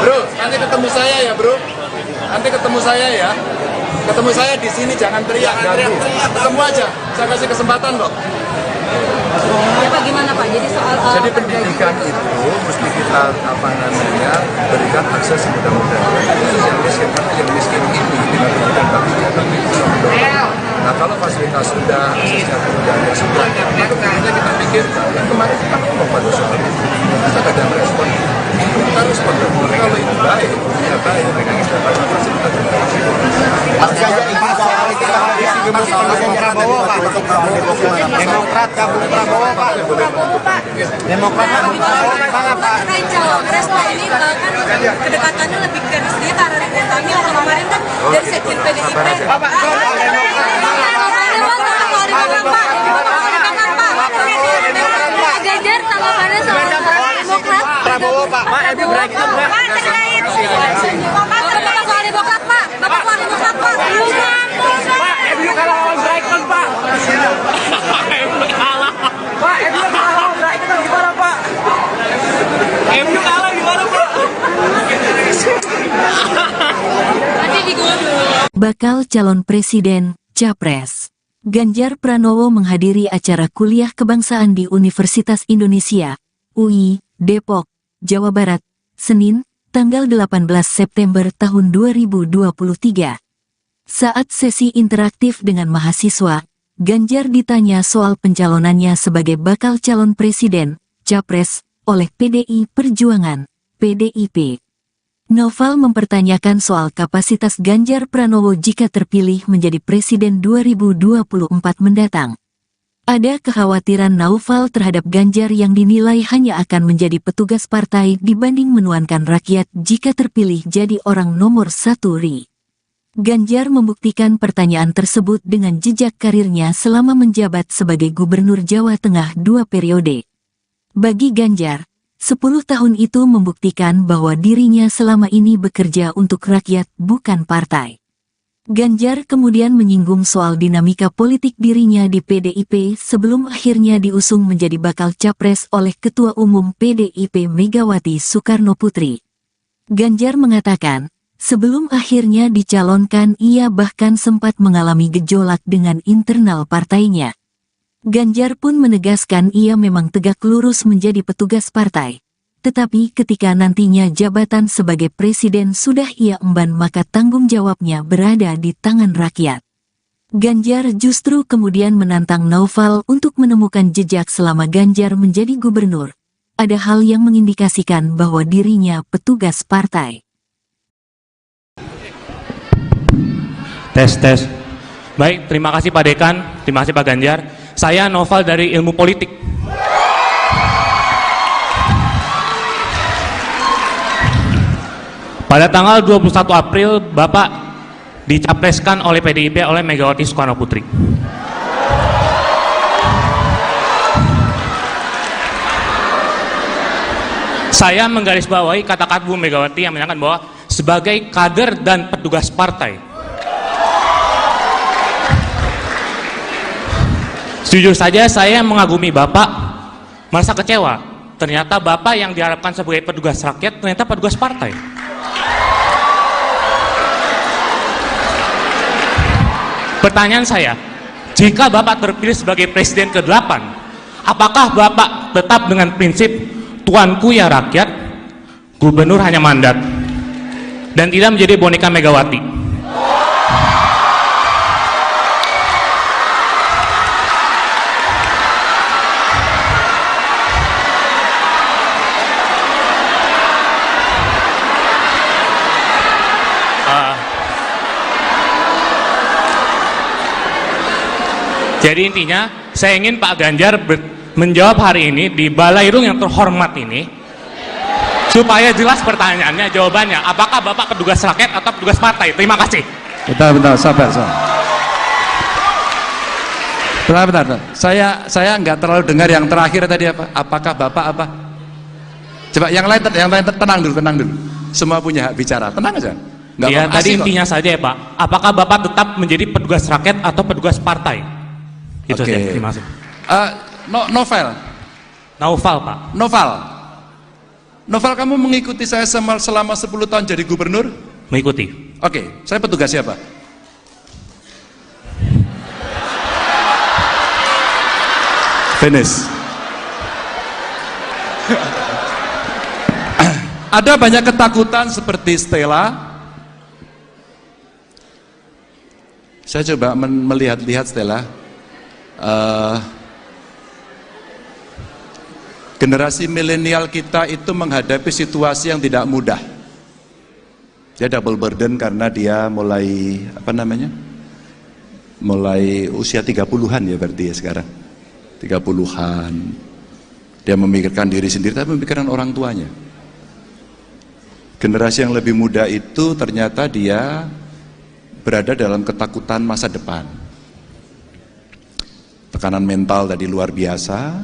Bro, nanti ketemu saya ya, bro. Nanti ketemu saya ya. Ketemu saya di sini, jangan teriak, ganggu. Ketemu aja, saya kasih kesempatan kok. Ya Pak, gimana Pak? Jadi soal Jadi pendidikan itu mesti kita berikan akses semudah-mudahnya. Khusus yang miskin, karena yang miskin ini dengan pendidikan baginya tapi bisa mendorong. Nah kalau fasilitas sudah, aksesnya kemudahannya sudah, itu kayaknya kita pikirkan. Dan kemarin kita ngomong pada soal itu, kita tidak ada respon. Kita respon dong. Kalau itu baik, ya baik dengan mendapatkan fasilitas dan Mas Ganjar ingin soal koalisi gemuk mendukung Prabowo Pak. Demokrat gabung Prabowo Pak. Demokrat gabung Prabowo gimana Pak? terkait cawapres Pak, ini kan kedekatannya lebih ke dia karena Ridwan Kamil kemarin kan dari sekjen PDIP. Ganjar tanggapannya soal Demokrat. Prabowo, Pak. Pak, Ebi berani Pak. Pak, terkait Bapak soal Demokrat Pak. Bapak soal Demokrat Pak. Pak, Ebi kalah lawan Brighton, Pak. Ebi kalah. Pak, Ebi kalah lawan Brighton gimana, Pak? Ebi kalah gimana, Pak? Nanti digulung dulu. Bakal calon presiden, Capres. Ganjar Pranowo menghadiri acara kuliah kebangsaan di Universitas Indonesia, UI, Depok, Jawa Barat, Senin, tanggal 18 September tahun 2023. Saat sesi interaktif dengan mahasiswa, Ganjar ditanya soal pencalonannya sebagai bakal calon presiden, Capres, oleh PDI Perjuangan, PDIP. Noval mempertanyakan soal kapasitas Ganjar Pranowo jika terpilih menjadi presiden 2024 mendatang. Ada kekhawatiran Noval terhadap Ganjar yang dinilai hanya akan menjadi petugas partai dibanding menuankan rakyat jika terpilih jadi orang nomor satu RI. Ganjar membuktikan pertanyaan tersebut dengan jejak karirnya selama menjabat sebagai Gubernur Jawa Tengah 2 periode. Bagi Ganjar, 10 tahun itu membuktikan bahwa dirinya selama ini bekerja untuk rakyat, bukan partai. Ganjar kemudian menyinggung soal dinamika politik dirinya di PDIP sebelum akhirnya diusung menjadi bakal capres oleh Ketua Umum PDIP Megawati Soekarnoputri. Ganjar mengatakan, sebelum akhirnya dicalonkan ia bahkan sempat mengalami gejolak dengan internal partainya. Ganjar pun menegaskan ia memang tegak lurus menjadi petugas partai. Tetapi ketika nantinya jabatan sebagai presiden sudah ia emban maka tanggung jawabnya berada di tangan rakyat. Ganjar justru kemudian menantang Naufal untuk menemukan jejak selama Ganjar menjadi gubernur. Ada hal yang mengindikasikan bahwa dirinya petugas partai. Tes. Baik, terima kasih Pak Dekan, terima kasih Pak Ganjar. Saya Naufal dari Ilmu Politik. Pada tanggal 21 April, Bapak dicapreskan oleh PDIP oleh Megawati Soekarnoputri. Saya menggarisbawahi kata-kata Bu Megawati yang menyatakan bahwa sebagai kader dan petugas partai. Jujur saja saya mengagumi Bapak, merasa kecewa. Ternyata Bapak yang diharapkan sebagai petugas rakyat ternyata petugas partai. Pertanyaan saya, jika Bapak terpilih sebagai Presiden ke-8, apakah Bapak tetap dengan prinsip tuanku ya rakyat, gubernur hanya mandat, dan tidak menjadi boneka Megawati? Jadi intinya, saya ingin Pak Ganjar menjawab hari ini di Balairung yang terhormat ini, supaya jelas pertanyaannya, jawabannya, apakah Bapak petugas rakyat atau petugas partai? Terima kasih. Bentar, sabar. Bentar. Saya nggak terlalu dengar yang terakhir tadi apa? Apakah Bapak apa? Coba yang lain tenang dulu. Semua punya hak bicara, tenang aja. Iya, tadi intinya saja ya Pak. Apakah Bapak tetap menjadi petugas rakyat atau petugas partai? Itu Oke. saja, terima kasih. Naufal, Pak. Novel, kamu mengikuti saya selama 10 tahun jadi gubernur? Mengikuti. Oke, saya petugas siapa? Finish. Ada banyak ketakutan seperti Stella. Saya coba melihat Stella. Generasi milenial kita itu menghadapi situasi yang tidak mudah. Dia double burden karena dia mulai mulai usia 30-an ya berarti ya sekarang. 30-an. Dia memikirkan diri sendiri tapi memikirkan orang tuanya. Generasi yang lebih muda itu ternyata dia berada dalam ketakutan masa depan. Tekanan mental tadi luar biasa,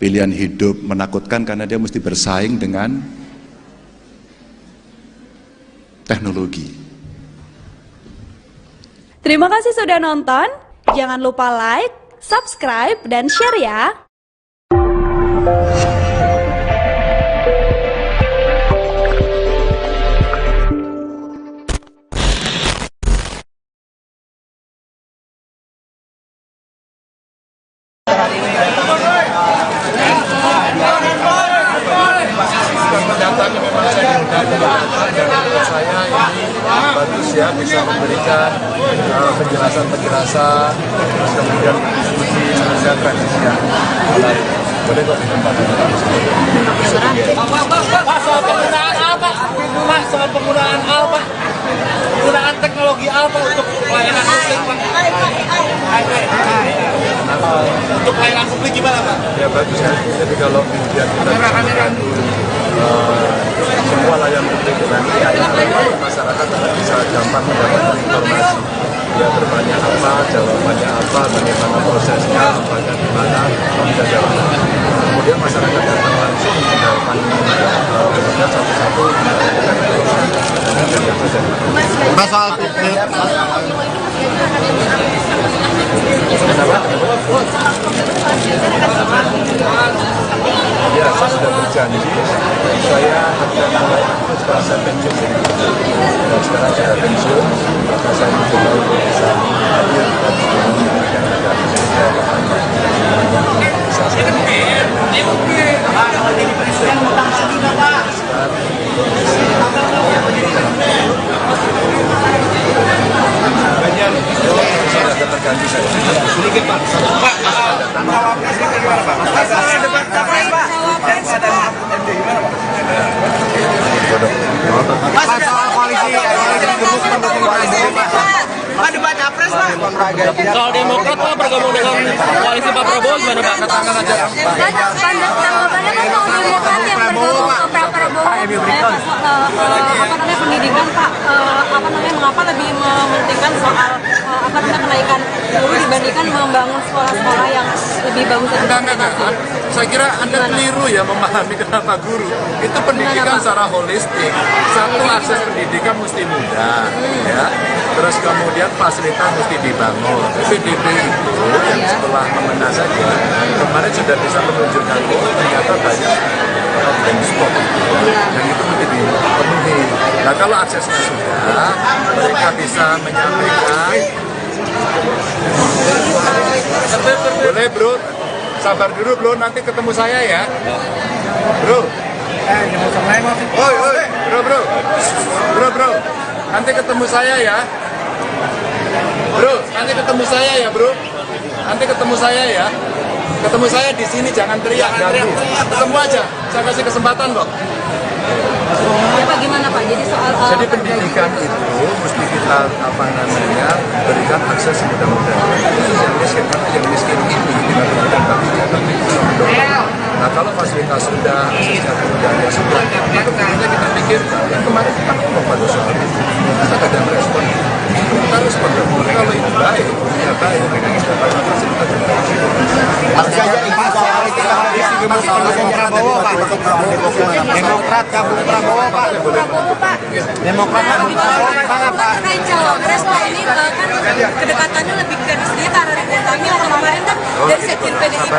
pilihan hidup menakutkan karena dia mesti bersaing dengan teknologi. Terima kasih sudah nonton. Jangan lupa like, subscribe, dan share ya. Kenyataannya memang saya diundang dan menurut saya ini bagus ya, bisa memberikan penjelasan-penjelasan, terus kemudian diskusi sehingga transisi yang menarik. Boleh kok Pak, soal penggunaan apa? Pak, soal penggunaan apa? Penggunaan teknologi apa untuk pelayanan publik, Pak? Untuk pelayanan publik gimana, Pak? Ya bagus ya, jadi kalau kemudian kita semua layanan publik nanti masyarakat bisa gampang mendapatkan informasi. Ya bertanya apa, jawabannya apa, bagaimana prosesnya, apakah gimana, bisa jawab. Kemudian masyarakat datang langsung mendapatkan kemudian satu-satu Mas soal Ya, saya sudah berjanji saya akan melakukan setelah saya pensiun. Dan sekarang sudah pensiun, maka saya mencoba untuk bisa hadir dan memberikan negara terganti saya. Sedikit Pak. Pak, Mas soal koalisi Pak debat capres Pak. Kalau Demokrat Pak bergabung dengan koalisi Pak Prabowo gimana Pak? Katakan aja. Tanggapannya kan kalau Demokrat yang bergabung ke Pak Prabowo, pendidikan Pak, mengapa lebih mementingkan soal kenaikan guru dibandingkan membangun sekolah-sekolah yang lebih bagus? Enggak. Saya kira Anda keliru ya memahami kenapa guru. Itu pendidikan secara holistik. Satu, akses pendidikan mesti mudah, ya. Terus kemudian fasilitas mesti dibangun. PDP itu yang setelah mengenal saja, kemarin sudah bisa menunjukkan ternyata banyak blind spot. Dan itu mesti dipenuhi. Nah kalau aksesnya sudah, mereka bisa menyampaikan. Boleh bro, sabar dulu bro, nanti ketemu saya ya. Bro. Bro. Nanti ketemu saya ya. Bro, nanti ketemu saya ya, bro. Nanti ketemu saya ya. Ketemu saya di sini, jangan teriak. Ketemu aja. Saya kasih kesempatan kok. Ya bagaimana Pak? Jadi soal Jadi pendidikan itu mesti kita berikan akses semudah-mudahnya. Yang miskin, karena yang miskin ini kita berikan baginya, tapi nah kalau fasilitas sudah, aksesnya kemudahannya sudah, itu tentunya kita pikirkan. Yang kemarin kita ngomong pada soal itu, kita ada yang respon. Kita respon dong. Kalau itu baik, ya baik. Kita dapat fasilitas juga. Mas Ganjar ini soal politik koalisi pendukung Prabowo Pak. Demokrat gabung Prabowo Pak. Demokrat gabung Prabowo gimana Pak? terkait cawapres Pak, ini kan kedekatannya lebih ke dia taruh di Kamil atau kemarin kan dari sekjen PDIP.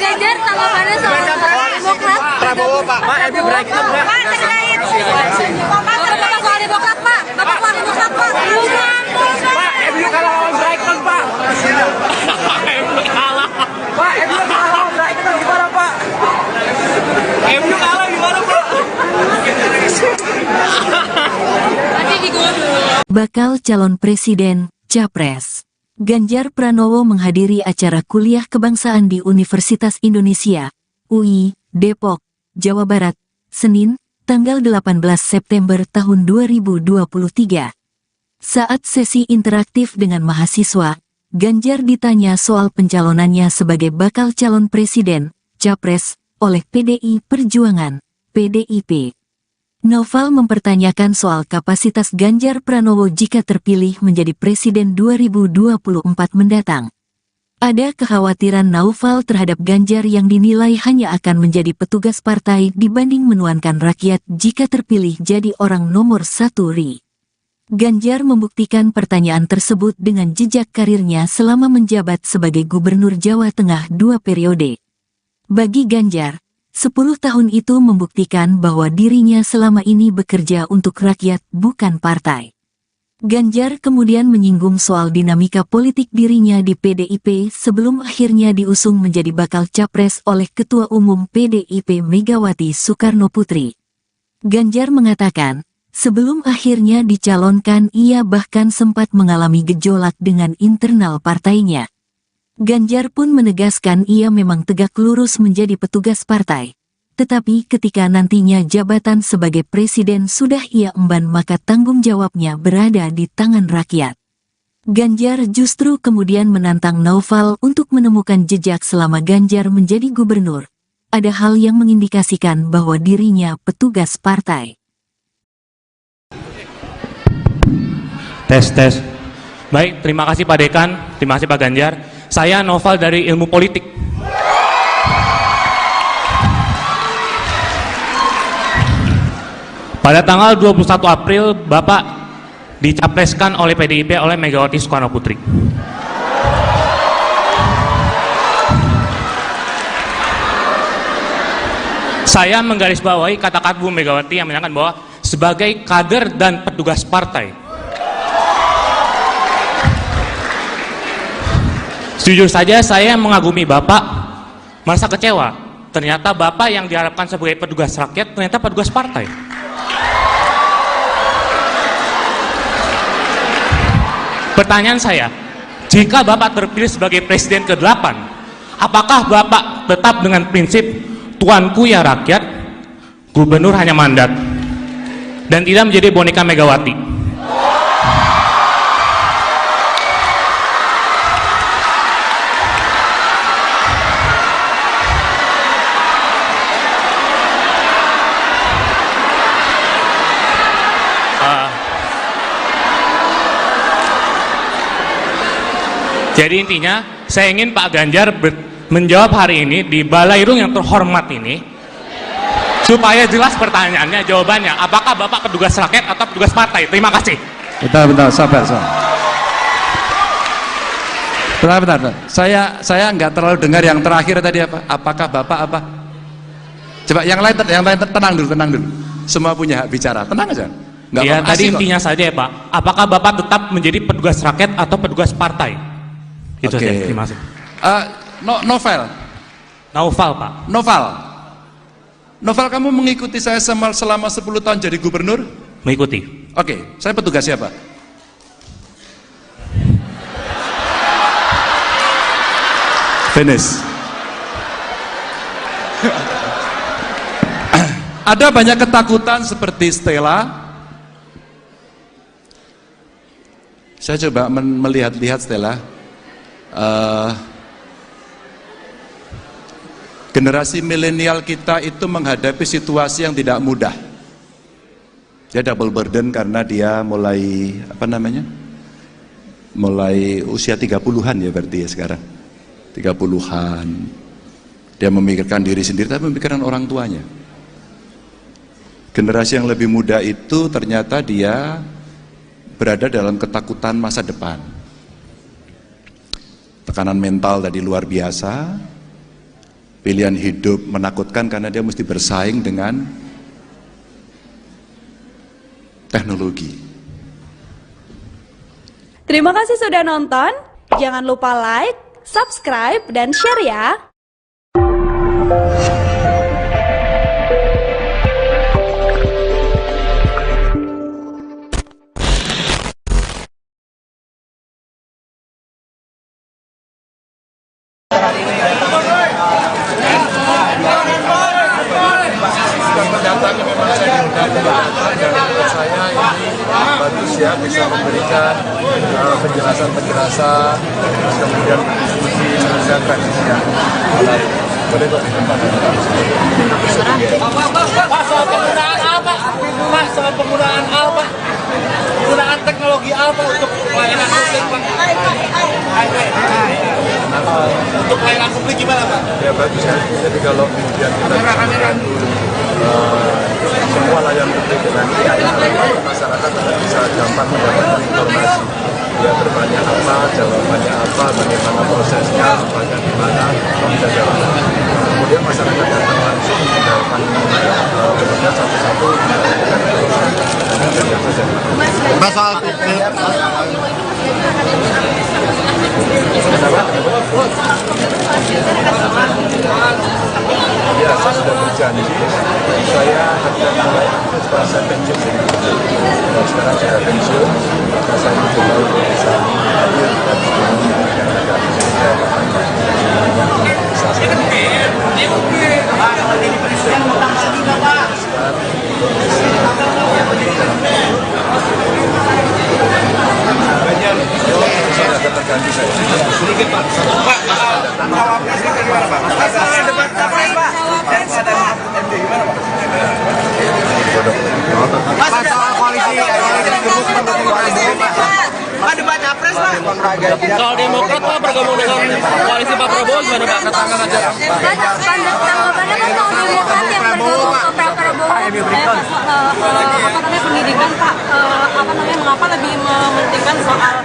Ganjar tanggapannya soal Demokrat Prabowo Pak. Pak, Ebi berakhir Pak. Bapak soal Demokrat Pak, Bapak soal Demokrat Pak. Pak, MU kalah lawan Brighton Pak. MU kalah. Pak, MU kalah lawan Brighton gimana Pak? MU kalah gimana Pak? Nanti digulung dulu. Bakal calon presiden, Capres. Ganjar Pranowo menghadiri acara kuliah kebangsaan di Universitas Indonesia, UI, Depok, Jawa Barat, Senin, tanggal 18 September tahun 2023. Saat sesi interaktif dengan mahasiswa, Ganjar ditanya soal pencalonannya sebagai bakal calon presiden, Capres, oleh PDI Perjuangan, PDIP. Noval mempertanyakan soal kapasitas Ganjar Pranowo jika terpilih menjadi presiden 2024 mendatang. Ada kekhawatiran Noval terhadap Ganjar yang dinilai hanya akan menjadi petugas partai dibanding menuankan rakyat jika terpilih jadi orang nomor satu RI. Ganjar membuktikan pertanyaan tersebut dengan jejak karirnya selama menjabat sebagai Gubernur Jawa Tengah 2 periode. Bagi Ganjar, 10 tahun itu membuktikan bahwa dirinya selama ini bekerja untuk rakyat bukan partai. Ganjar kemudian menyinggung soal dinamika politik dirinya di PDIP sebelum akhirnya diusung menjadi bakal capres oleh Ketua Umum PDIP Megawati Soekarnoputri. Ganjar mengatakan, sebelum akhirnya dicalonkan ia bahkan sempat mengalami gejolak dengan internal partainya. Ganjar pun menegaskan ia memang tegak lurus menjadi petugas partai. Tetapi ketika nantinya jabatan sebagai presiden sudah ia emban maka tanggung jawabnya berada di tangan rakyat. Ganjar justru kemudian menantang Noval untuk menemukan jejak selama Ganjar menjadi gubernur. Ada hal yang mengindikasikan bahwa dirinya petugas partai. Tes. Baik, terima kasih Pak Dekan, terima kasih Pak Ganjar. Saya Noval dari Ilmu Politik. Pada tanggal 21 April, Bapak dicapreskan oleh PDIP oleh Megawati Soekarno Putri. Saya menggarisbawahi kata-kata Bu Megawati yang menyatakan bahwa sebagai kader dan petugas partai, jujur saja saya mengagumi Bapak, merasa kecewa. Ternyata Bapak yang diharapkan sebagai petugas rakyat ternyata petugas partai. Pertanyaan saya, jika Bapak terpilih sebagai Presiden ke-8, apakah Bapak tetap dengan prinsip tuanku ya rakyat, gubernur hanya mandat, dan tidak menjadi boneka Megawati? Jadi intinya, saya ingin Pak Ganjar menjawab hari ini di Balairung yang terhormat ini, supaya jelas pertanyaannya, jawabannya, apakah Bapak petugas rakyat atau petugas partai? Terima kasih. Bentar, sabar. Bentar. Saya nggak terlalu dengar yang terakhir tadi apa? Apakah Bapak apa? Coba yang lain tenang dulu. Semua punya hak bicara. Tenang aja. Nggak Ya, tadi kok. intinya saja ya Pak. Apakah Bapak tetap menjadi petugas rakyat atau petugas partai? Itu Oke. saja. Terima kasih. Novel, Pak. Novel, kamu mengikuti saya selama 10 tahun jadi gubernur? Mengikuti. Oke, saya petugas siapa? Finish. Ada banyak ketakutan seperti Stella. Saya coba melihat-lihat Stella. Generasi milenial kita itu menghadapi situasi yang tidak mudah. Dia double burden karena dia mulai mulai usia 30-an ya berarti ya sekarang. 30-an. Dia memikirkan diri sendiri tapi memikirkan orang tuanya. Generasi yang lebih muda itu ternyata dia berada dalam ketakutan masa depan. Tekanan mental tadi luar biasa, pilihan hidup menakutkan karena dia mesti bersaing dengan teknologi. Terima kasih sudah nonton. Jangan lupa like, subscribe, dan share ya. Datangnya memang saya diundang dan menurut saya ini bagus ya, bisa memberikan penjelasan-penjelasan, terus kemudian berdiskusi menunjukkan tradisi yang menarik. Boleh kok ditempatkan. Pak, soal penggunaan apa? Pak, soal penggunaan apa? Penggunaan teknologi apa untuk pelayanan publik, Pak? Untuk pelayanan publik gimana, Pak? Ya bagus ya, jadi kalau kemudian kita membantu semua layanan publik dengan masyarakat bisa gampang mendapatkan informasi. Ya bertanya apa, jawabannya apa, bagaimana prosesnya, tempatnya di mana, bisa jawab. Kemudian masyarakat datang langsung mendapatkan kemudian satu-satu Mas soal ya, saya sudah berjanji saya akan mulai aktif pada pensiun. Dan sekarang saya pensiun, maka saya mencoba untuk bisa hadir dan yang ada saya akan terganti saya. Sedikit, Pak. Pak, cawapresnya gimana, Pak? Masalah debat capres, Pak. Dan ada MD gimana, Pak? Mas soal koalisi gemuk mendukung Prabowo, Pak. Pak, debat capres, Pak. Kalau Demokrat Pak bergabung dengan koalisi Pak Prabowo gimana Pak? Tanggapannya kan kalau Demokrat yang bergabung ke Prabowo, pendidikan Pak, mengapa lebih mementingkan soal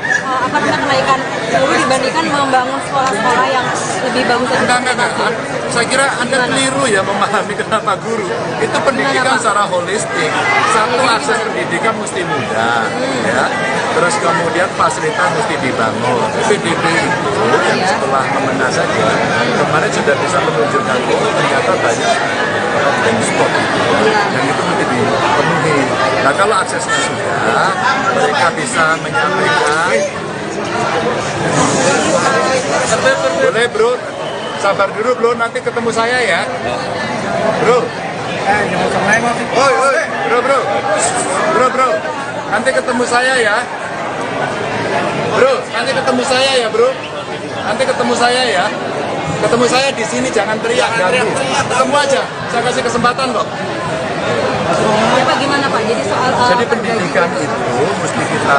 kenaikan guru dibandingkan membangun sekolah-sekolah yang lebih bagus dan Enggak. Saya kira Anda keliru ya memahami kenapa guru. Itu pendidikan secara holistik. Satu, akses pendidikan mesti mudah, ya. Terus kemudian fasilitas mesti dibangun. PDB itu yang setelah memenang saja, kemarin sudah bisa menunjukkan ternyata banyak problem spot yang itu mesti dipenuhi. Nah kalau aksesnya sudah, mereka bisa menyampaikan. Boleh bro, sabar dulu bro, nanti ketemu saya ya. Bro. Bro. Nanti ketemu saya ya. Bro, nanti ketemu saya ya, bro. Nanti ketemu saya ya. Ketemu saya di sini, jangan teriak ganggu. Ketemu aja, saya kasih kesempatan kok. Ya Pak, gimana Pak? Jadi soal Jadi pendidikan itu mesti kita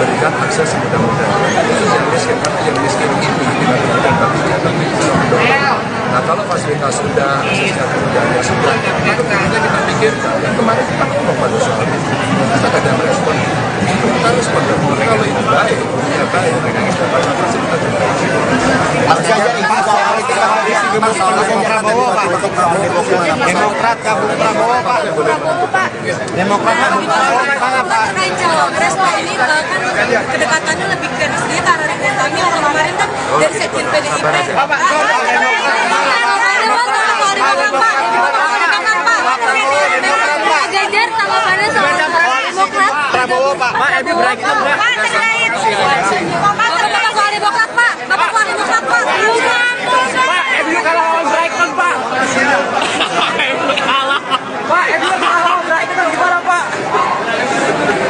berikan akses semudah-mudahnya. Yang miskin, karena yang miskin ini kita berikan baginya tapi bisa mendorong. Nah kalau fasilitas sudah, aksesnya kemudahannya sudah, itu kayaknya kita pikirkan. Dan kemarin kita ngomong pada soal itu, kita tidak ada respon. Kita respon dong. Kalau itu baik, ya baik. Dapat fasilitas juga. Mas Ganjar itu soal itu pendukung Prabowo Pak. Demokrat gabung Prabowo Pak. Demokrat gabung Prabowo gimana Pak? terkait cawapres Pak, ini kan kedekatannya lebih ke dia karena Ridwan Kamil kemarin kan dari sekjen PDIP. Ganjar tanggapannya soal Demokrat. Prabowo Pak. Pak, terkait Bapak soal Demokrat Pak. Bapak soal Demokrat Pak. Pak, MU kalah lawan Brighton, Pak. MU kalah. Pak, MU kalah lawan Brighton gimana, Pak?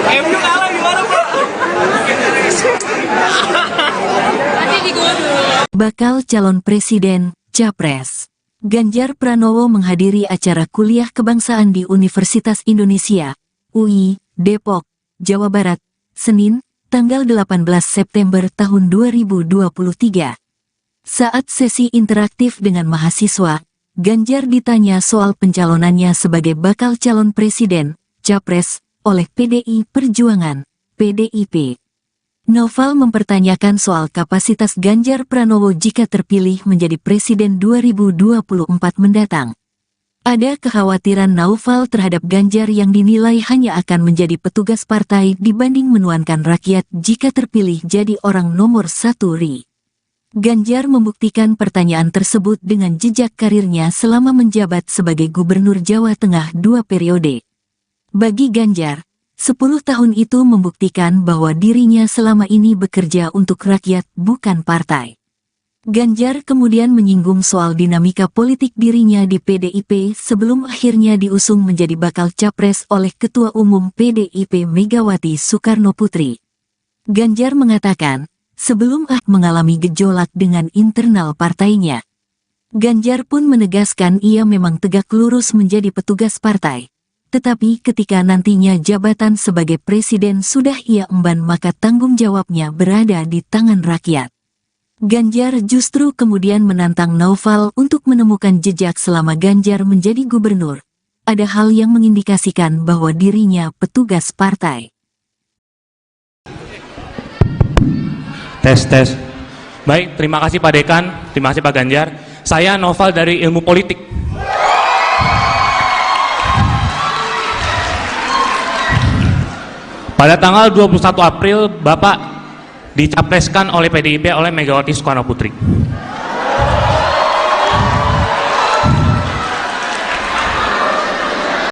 MU kalah gimana, Pak? Nanti digol dulu. Bakal calon presiden, Capres. Ganjar Pranowo menghadiri acara kuliah kebangsaan di Universitas Indonesia, UI, Depok, Jawa Barat, Senin, tanggal 18 September tahun 2023. Saat sesi interaktif dengan mahasiswa, Ganjar ditanya soal pencalonannya sebagai bakal calon presiden, Capres, oleh PDI Perjuangan, PDIP. Noval mempertanyakan soal kapasitas Ganjar Pranowo jika terpilih menjadi presiden 2024 mendatang. Ada kekhawatiran Noval terhadap Ganjar yang dinilai hanya akan menjadi petugas partai dibanding menuankan rakyat jika terpilih jadi orang nomor satu RI. Ganjar membuktikan pertanyaan tersebut dengan jejak karirnya selama menjabat sebagai Gubernur Jawa Tengah 2 periode. Bagi Ganjar, 10 tahun itu membuktikan bahwa dirinya selama ini bekerja untuk rakyat, bukan partai. Ganjar kemudian menyinggung soal dinamika politik dirinya di PDIP sebelum akhirnya diusung menjadi bakal capres oleh Ketua Umum PDIP Megawati Soekarnoputri. Ganjar mengatakan, sebelum mengalami gejolak dengan internal partainya. Ganjar pun menegaskan ia memang tegak lurus menjadi petugas partai. Tetapi ketika nantinya jabatan sebagai presiden sudah ia emban maka tanggung jawabnya berada di tangan rakyat. Ganjar justru kemudian menantang Noval untuk menemukan jejak selama Ganjar menjadi gubernur. Ada hal yang mengindikasikan bahwa dirinya petugas partai. Tes. Baik, terima kasih Pak Dekan, terima kasih Pak Ganjar. Saya Noval dari Ilmu Politik. Pada tanggal 21 April, Bapak dicapreskan oleh PDIP oleh Megawati Soekarnoputri.